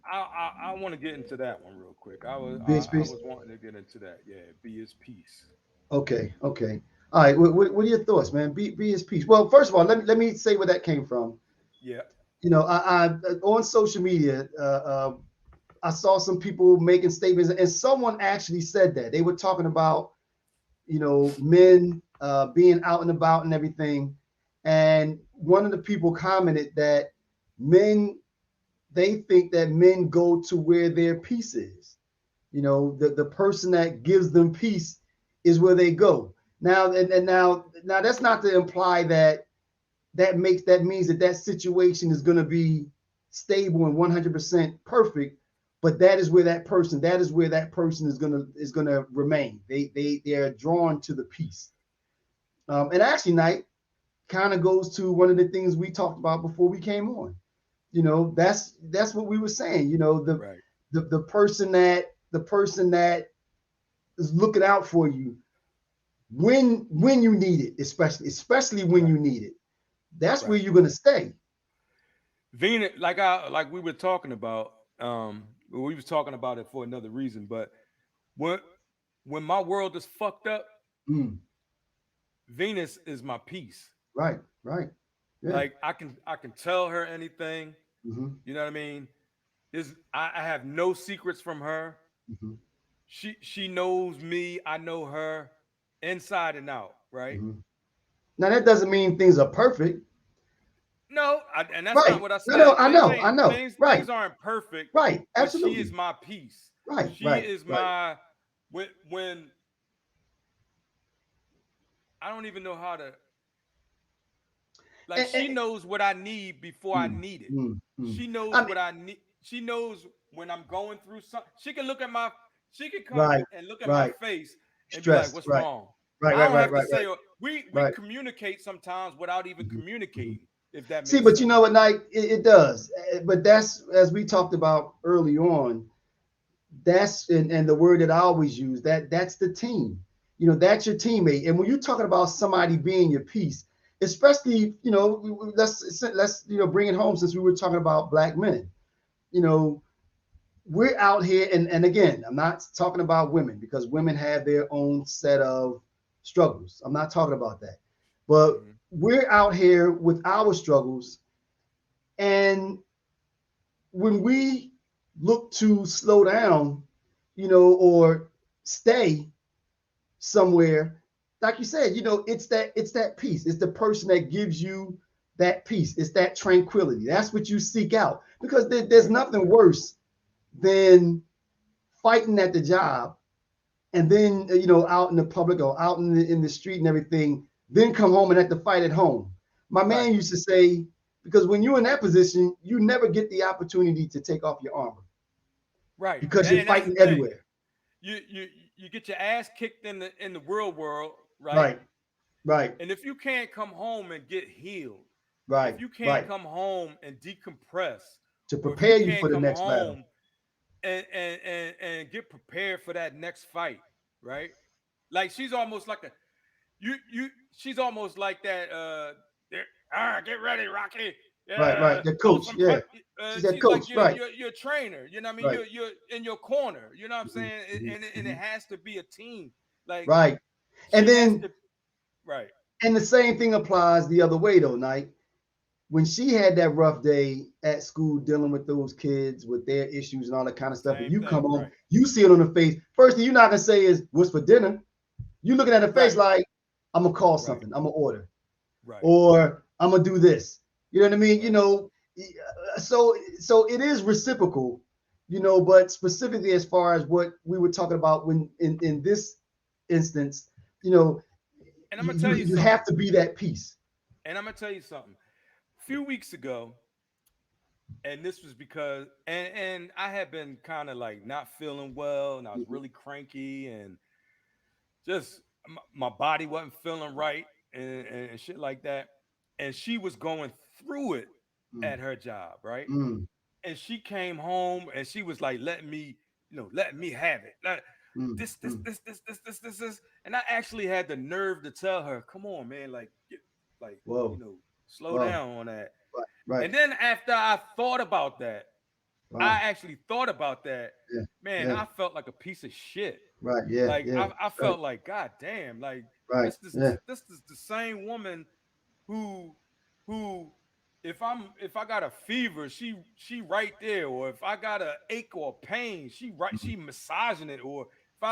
S2: I want to get into that one real quick. I was
S1: Be his
S2: I
S1: peace.
S2: was wanting to get into that. Yeah, be his peace.
S1: Okay, okay. All right. What are your thoughts, man? Be his peace. Well, first of all, let me say where that came from.
S2: Yeah.
S1: You know, I on social media, I saw some people making statements, and someone actually said that they were talking about men being out and about and everything, and one of the people commented that men they think that men go to where their peace is. You know, the person that gives them peace is where they go. Now and now that's not to imply that that means that situation is going to be stable and 100% perfect, but that is where that person is going to remain. They are drawn to the peace. And actually, Knight kind of goes to one of the things we talked about before we came on. You know, that's what we were saying. You know,
S2: Right.
S1: the person that is looking out for you when you need it, especially when
S2: Right.
S1: you need it. That's where
S2: Right.
S1: you're gonna stay.
S2: Venus, like we were talking about. We was talking about it for another reason, but when when my world is fucked up,
S1: Mm,
S2: Venus is my peace.
S1: right, right. Yeah.
S2: Like I can tell her anything.
S1: Hmm.
S2: You know what I mean? Is I have no secrets from her.
S1: Hmm.
S2: She knows me. I know her inside and out. Right.
S1: Hmm. Now that doesn't mean things are perfect.
S2: No, and that's not
S1: Right.
S2: what I
S1: No, no,
S2: said.
S1: I
S2: Things
S1: know,
S2: ain't
S1: I know.
S2: things
S1: Right,
S2: things aren't perfect,
S1: right.
S2: but she is
S1: Absolutely.
S2: my peace.
S1: Right,
S2: She
S1: right,
S2: is
S1: right.
S2: my when I don't even know how to, like,
S1: And,
S2: she
S1: and,
S2: knows what I need before I
S1: mm,
S2: need it.
S1: mm, mm.
S2: She knows
S1: I mean,
S2: what I need. She knows when I'm going through something. She can come
S1: right,
S2: and look at my
S1: right.
S2: face and be like,
S1: Stress.
S2: "What's
S1: Right,
S2: wrong?"
S1: right,
S2: I
S1: right,
S2: don't
S1: right,
S2: have to
S1: right, right,
S2: say we
S1: right.
S2: communicate sometimes without even
S1: Hmm. Hmm.
S2: communicating, if that
S1: See,
S2: makes
S1: but you know
S2: sense.
S1: what, Nike, it does. But that's as we talked about early on. That's and the word that I always use that's the team. You know, that's your teammate. And when you're talking about somebody being your piece, especially, let's bring it home since we were talking about black men. You know, we're out here, and again, I'm not talking about women because women have their own set of struggles. I'm not talking about that. But
S2: Mm-hmm.
S1: we're out here with our struggles, and when we look to slow down, or stay somewhere, like you said, it's that peace. It's the person that gives you that peace. It's that tranquility. That's what you seek out because there's
S2: Right.
S1: nothing worse than fighting at the job and then out in the public or out in the street and everything, then come home and have to fight at home. My
S2: Right.
S1: man used to say, because when you're in that position, you never get the opportunity to take off your armor
S2: Right.
S1: because you're
S2: And that's
S1: fighting
S2: the thing.
S1: everywhere.
S2: You get your ass kicked in the real world, right?
S1: Right, right,
S2: And if you can't come home and get healed, if
S1: right,
S2: you can't
S1: right.
S2: come home and decompress,
S1: To
S2: or if you
S1: prepare you for
S2: can't
S1: the
S2: come
S1: next battle.
S2: home and get prepared for that next fight, right? Like she's almost like a you she's almost like that get ready, Rocky.
S1: Right,
S2: Yeah,
S1: right. The
S2: throw
S1: coach,
S2: some
S1: yeah.
S2: punch.
S1: She's that
S2: She's like
S1: coach, right,
S2: your trainer. You know what I mean?
S1: right.
S2: You're in your corner. You know what I'm
S1: Mhm,
S2: saying?
S1: mhm,
S2: And it
S1: mhm.
S2: has to be a team. Like
S1: Right. And
S2: she has
S1: then,
S2: to. Right.
S1: and the same thing applies the other way though, Knight. When she had that rough day at school dealing with those kids with their issues and all that kind of stuff, and
S2: Same
S1: you come
S2: thing.
S1: home,
S2: Right.
S1: you see it on the face. First thing you're not gonna say is, "What's for dinner?" You looking at her face
S2: Right.
S1: like, "I'm gonna call
S2: Right.
S1: something. I'm gonna order,
S2: Right.
S1: or I'm gonna do this." You know what I mean?
S2: Right.
S1: So it is reciprocal, but specifically as far as what we were talking about when in this instance, you know,
S2: And I'm
S1: you
S2: gonna tell
S1: you,
S2: you
S1: you
S2: something.
S1: have to be that peace.
S2: And I'm gonna tell you something. A few weeks ago, and this was because and I had been kind of like not feeling well, and I was really cranky, and just my body wasn't feeling right, and shit like that. And she was going through it
S1: Mm,
S2: at her job, right?
S1: mm,
S2: And she came home and she was like, let me have it. Like,
S1: mm, mm.
S2: this. And I actually had the nerve to tell her, come on, man, like, like,
S1: Whoa,
S2: slow
S1: whoa,
S2: down on that.
S1: right, right,
S2: And then after I thought about that, I
S1: wow,
S2: actually thought about that,
S1: yeah,
S2: man,
S1: yeah,
S2: I felt like a piece of shit.
S1: right, yeah,
S2: Like
S1: yeah,
S2: I
S1: right,
S2: felt like, God damn, like
S1: right, yeah,
S2: this is the same woman who who if I got a fever, she right there, or if I got a ache or a pain, she massaging it, or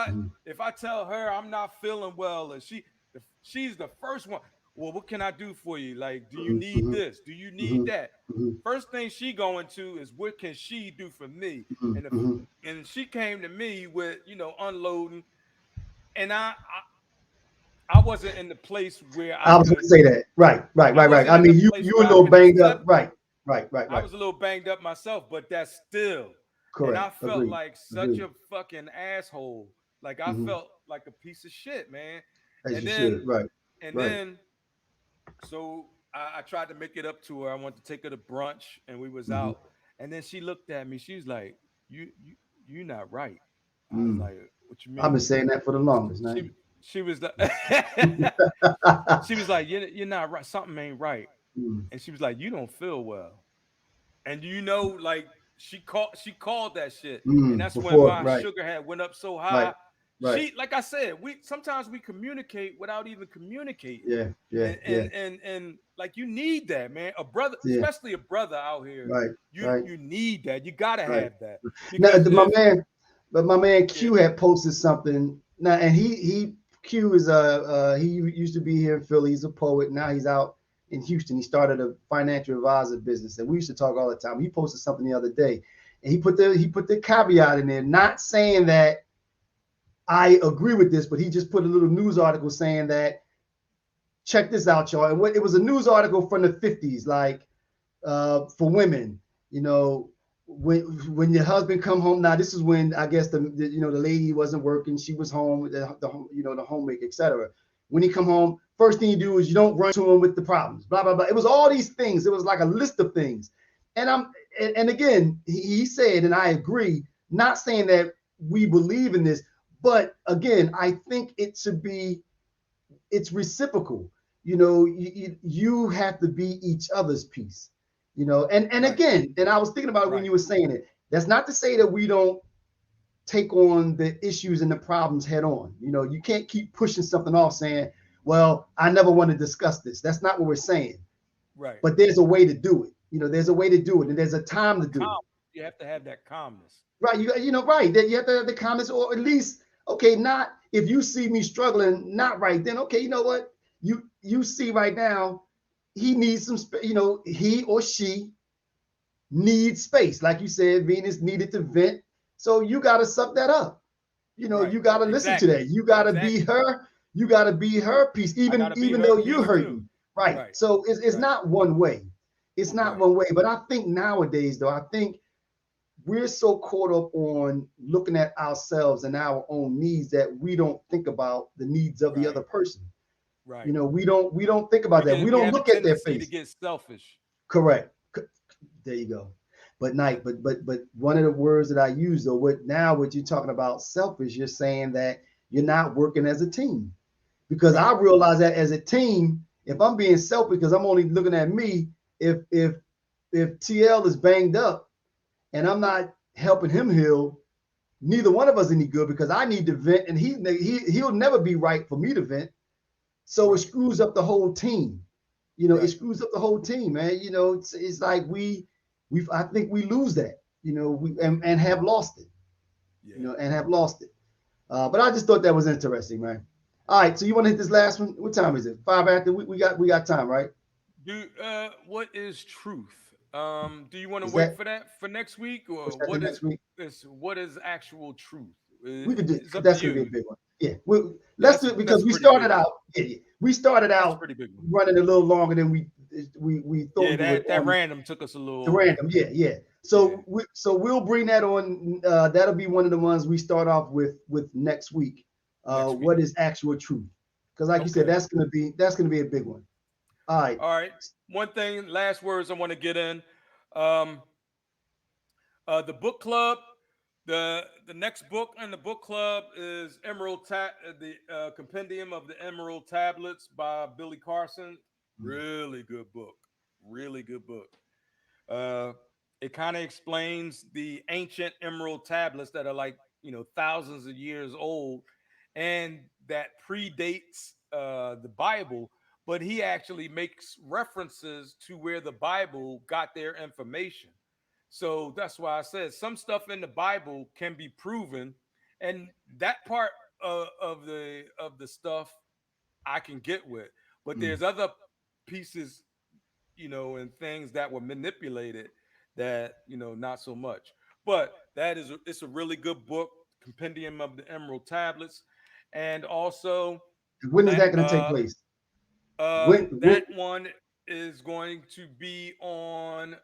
S1: mm-hmm,
S2: if I tell her I'm not feeling well, and she's the first one. Well, what can I do for you? Like, do you
S1: mm-hmm,
S2: need
S1: mm-hmm,
S2: this? Do you need
S1: mm-hmm,
S2: that?
S1: mm-hmm,
S2: First thing she going to is what can she do for me?
S1: mm-hmm,
S2: And if
S1: mm-hmm.
S2: and she came to me with unloading, and I wasn't in the place where
S1: I was going to say that. Right, right,
S2: I
S1: right, right.
S2: wasn't
S1: I
S2: in the
S1: mean, you
S2: place
S1: you were
S2: where
S1: a
S2: I
S1: little
S2: could
S1: banged up.
S2: accept it.
S1: Right, right, right,
S2: I
S1: right.
S2: was a little banged up myself, but that's still. And
S1: Correct.
S2: I felt
S1: Agreed.
S2: like such
S1: Agreed.
S2: a fucking asshole. Like I
S1: Mm-hmm.
S2: felt like a piece of shit, man.
S1: As
S2: And
S1: you
S2: then
S1: should. Right,
S2: and
S1: right.
S2: then so I tried to make it up to her. I wanted to take her to brunch and we was
S1: Mm-hmm.
S2: out. And then she looked at me. She was like, you you're not right. I was
S1: Mm.
S2: like, what you
S1: I've been
S2: mean?
S1: saying that for the longest,
S2: She
S1: man.
S2: she was like she was like, you're not right. Something ain't right.
S1: Mm,
S2: And she was like, you don't feel well. And like she called that shit. And that's when
S1: before,
S2: my
S1: right,
S2: sugar had went up so
S1: right,
S2: high.
S1: right.
S2: She, like I said, we sometimes we communicate without even communicating.
S1: Yeah, yeah, yeah,
S2: And like you need that, man. A brother,
S1: yeah.
S2: especially a brother out here,
S1: Right, right,
S2: you need that. You gotta
S1: right.
S2: have that.
S1: Now,
S2: Because if
S1: my man
S2: yeah,
S1: Q had posted something. Now, and he Q is he used to be here in Philly. He's a poet. Now he's out in Houston. He started a financial advisor business, and we used to talk all the time. He posted something the other day, and he put the caveat in there, not saying that I agree with this, but he just put a little news article saying that check this out, y'all. And it was a news article from the 50s, like for women, you know, when your husband come home. Now this is when I guess the lady wasn't working, she was home, the homemaker, etc. When he come home, first thing you do is you don't run to him with the problems, blah blah blah. It was all these things. It was like a list of things, and again he said, and I agree, not saying that we believe in this, but again I think it's reciprocal. you have to be each other's piece. And
S2: Right.
S1: again, and I was thinking about it when
S2: Right.
S1: you were saying it. That's not to say that we don't take on the issues and the problems head on. You can't keep pushing something off saying, well, I never want to discuss this. That's not what we're saying.
S2: Right.
S1: But there's a way to do it. There's a way to do it, and there's a time to do
S2: Calm.
S1: it.
S2: You have to have that calmness.
S1: Right. Right. That you have to have the comments, or at least, okay, not if you see me struggling, not right, then okay, you know what? You see right now, he needs some he or she needs space. Like you said, Venus needed to vent. So you gotta suck that up.
S2: Right.
S1: You gotta listen to
S2: Exactly.
S1: that. You gotta be
S2: Exactly.
S1: her, you gotta be her piece,
S2: I
S1: even
S2: gotta be
S1: even
S2: her
S1: though you're
S2: piece too.
S1: hurting. Right.
S2: Right.
S1: So it's
S2: Right.
S1: not one way. It's not
S2: Right.
S1: one way. But I think nowadays, though, I think we're so caught up on looking at ourselves and our own needs that we don't think about the needs of the
S2: Right.
S1: other person.
S2: Right.
S1: We don't think about that. We
S2: We
S1: don't
S2: have a
S1: look at their
S2: tendency to
S1: face.
S2: get selfish.
S1: Correct. There you go. But
S2: Yep.
S1: night, but one of the words that I use though, what you're talking about selfish, you're saying that you're not working as a team. Because
S2: Right.
S1: I realize that as a team, if I'm being selfish because I'm only looking at me, if TL is banged up and I'm not helping him heal, neither one of us any good because I need to vent and he'll never be right for me to vent. So it
S2: Right.
S1: screws up the whole team. It
S2: Right.
S1: screws up the whole team, man. It's like we I think we lose that. We
S2: Right.
S1: and have lost it.
S2: Yeah.
S1: And have lost it. But I just thought that was interesting, man. All right, so you want to hit this last one? What time is it? Five after. We got time, right?
S2: Do what is truth? Do you want to
S1: Is
S2: wait
S1: that
S2: for that for next week,
S1: push
S2: or
S1: that to next week?
S2: what is actual truth?
S1: We could do
S2: It's up to
S1: that's gonna be a
S2: you.
S1: big one. Yeah,
S2: Yeah,
S1: let's do it
S2: that's
S1: because
S2: a
S1: we
S2: pretty big
S1: started
S2: one.
S1: out. Yeah, we started
S2: That's a
S1: out
S2: pretty big one.
S1: running a little longer than we thought
S2: Yeah,
S1: we would
S2: that
S1: on
S2: random took us a little
S1: the
S2: over.
S1: random. Yeah, yeah.
S2: Yeah.
S1: So we'll bring that on. That'll be one of the ones we start off with next week.
S2: Next week.
S1: What is actual truth? Because like you said,
S2: Okay.
S1: that's gonna be a big one. All right.
S2: All right. One thing, last words I want to get in. Um, the book club. The next book in the book club is the Compendium of the Emerald Tablets by Billy Carson. Really good book. Really good book. Uh, it kind of explains the ancient emerald tablets that are like thousands of years old, and that predates the Bible. But he actually makes references to where the Bible got their information. So that's why I said some stuff in the Bible can be proven, and that part of the stuff I can get with. But
S1: Mm.
S2: there's other pieces, and things that were manipulated that not so much. But it's a really good book, Compendium of the Emerald Tablets, and also
S1: When is that gonna take place? When
S2: that one is going to be on.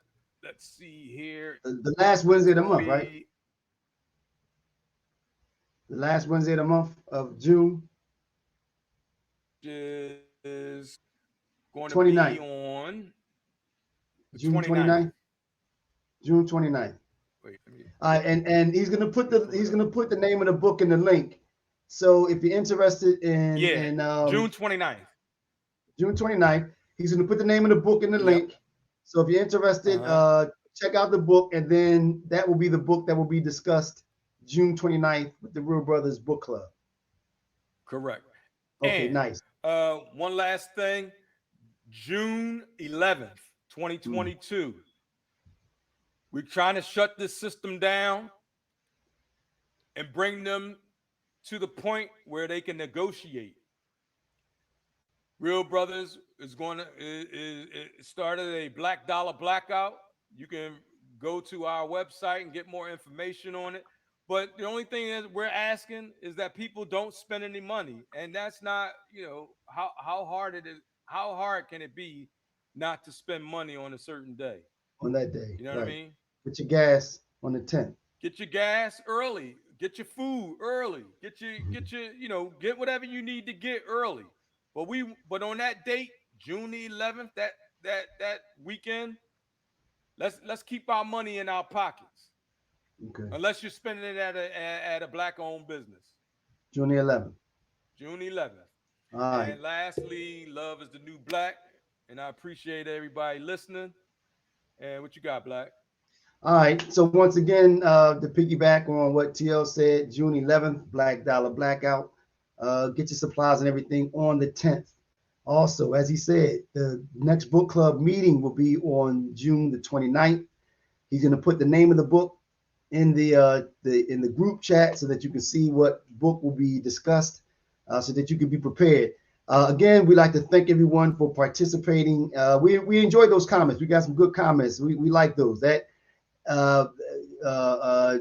S2: Let's see here.
S1: the last
S2: It's
S1: Wednesday of the
S2: going to
S1: month, right?
S2: be
S1: The last Wednesday of the month of June
S2: is going to be
S1: 29th.
S2: on the
S1: June
S2: 29th.
S1: 29th. June 29th.
S2: Wait,
S1: And he's gonna
S2: let
S1: put
S2: me
S1: the
S2: pull it
S1: he's
S2: up.
S1: gonna put the name of the book in the link. So if you're interested in
S2: Yeah, June 29th.
S1: June 29th, he's gonna put the name of the book in the
S2: Yep.
S1: link. So if you're interested,
S2: Uh-huh.
S1: check out the book, and then that will be the book that will be discussed June 29th with the Real Brothers Book Club.
S2: Correct.
S1: Okay,
S2: And
S1: nice.
S2: one last thing, June 11th,
S1: Mm.
S2: 2022. We're trying to shut this system down and bring them to the point where they can negotiate. Real Brothers is going to it started a black dollar blackout. You can go to our website and get more information on it. But the only thing that we're asking is that people don't spend any money, and that's not how hard it is. How hard can it be not to spend money on a certain day?
S1: On that day,
S2: You know what I
S1: right?
S2: mean?
S1: Put your gas on the 10th.
S2: Get your gas early. Get your food early.
S1: Mhm.
S2: Get whatever you need to get early. But on that date, June 11th, that weekend, let's keep our money in our pockets.
S1: Okay,
S2: Unless you're spending it at a black owned business.
S1: June the 11th.
S2: June 11th.
S1: All right.
S2: And lastly, love is the new black. And I appreciate everybody listening. And what you got, Black?
S1: All right. So once again, to piggyback on what TL said, June 11th, Black Dollar Blackout. Get your supplies and everything on the 10th. Also, as he said, the next book club meeting will be on June the 29th. He's going to put the name of the book in the group chat so that you can see what book will be discussed, so that you can be prepared. Again, we'd like to thank everyone for participating. We enjoyed those comments. We got some good comments. We like those. That uh,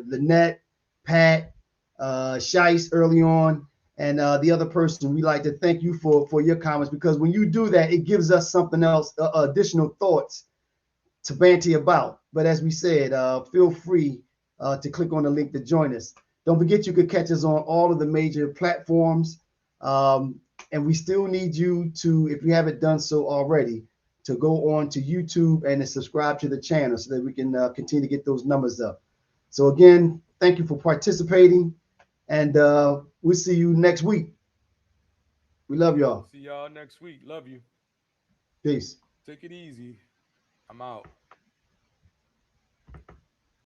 S1: Lynette, Pat, Shice early on, and the other person. We like to thank you for your comments, because when you do that, it gives us something else, additional thoughts to banter about. But as we said, feel free to click on the link to join us. Don't forget you could catch us on all of the major platforms. And we still need you to, if you haven't done so already, to go on to YouTube and to subscribe to the channel so that we can continue to get those numbers up. So again, thank you for participating, and we'll see you next week. We love y'all.
S2: See y'all next week. Love you.
S1: Peace.
S2: Take it easy. I'm out.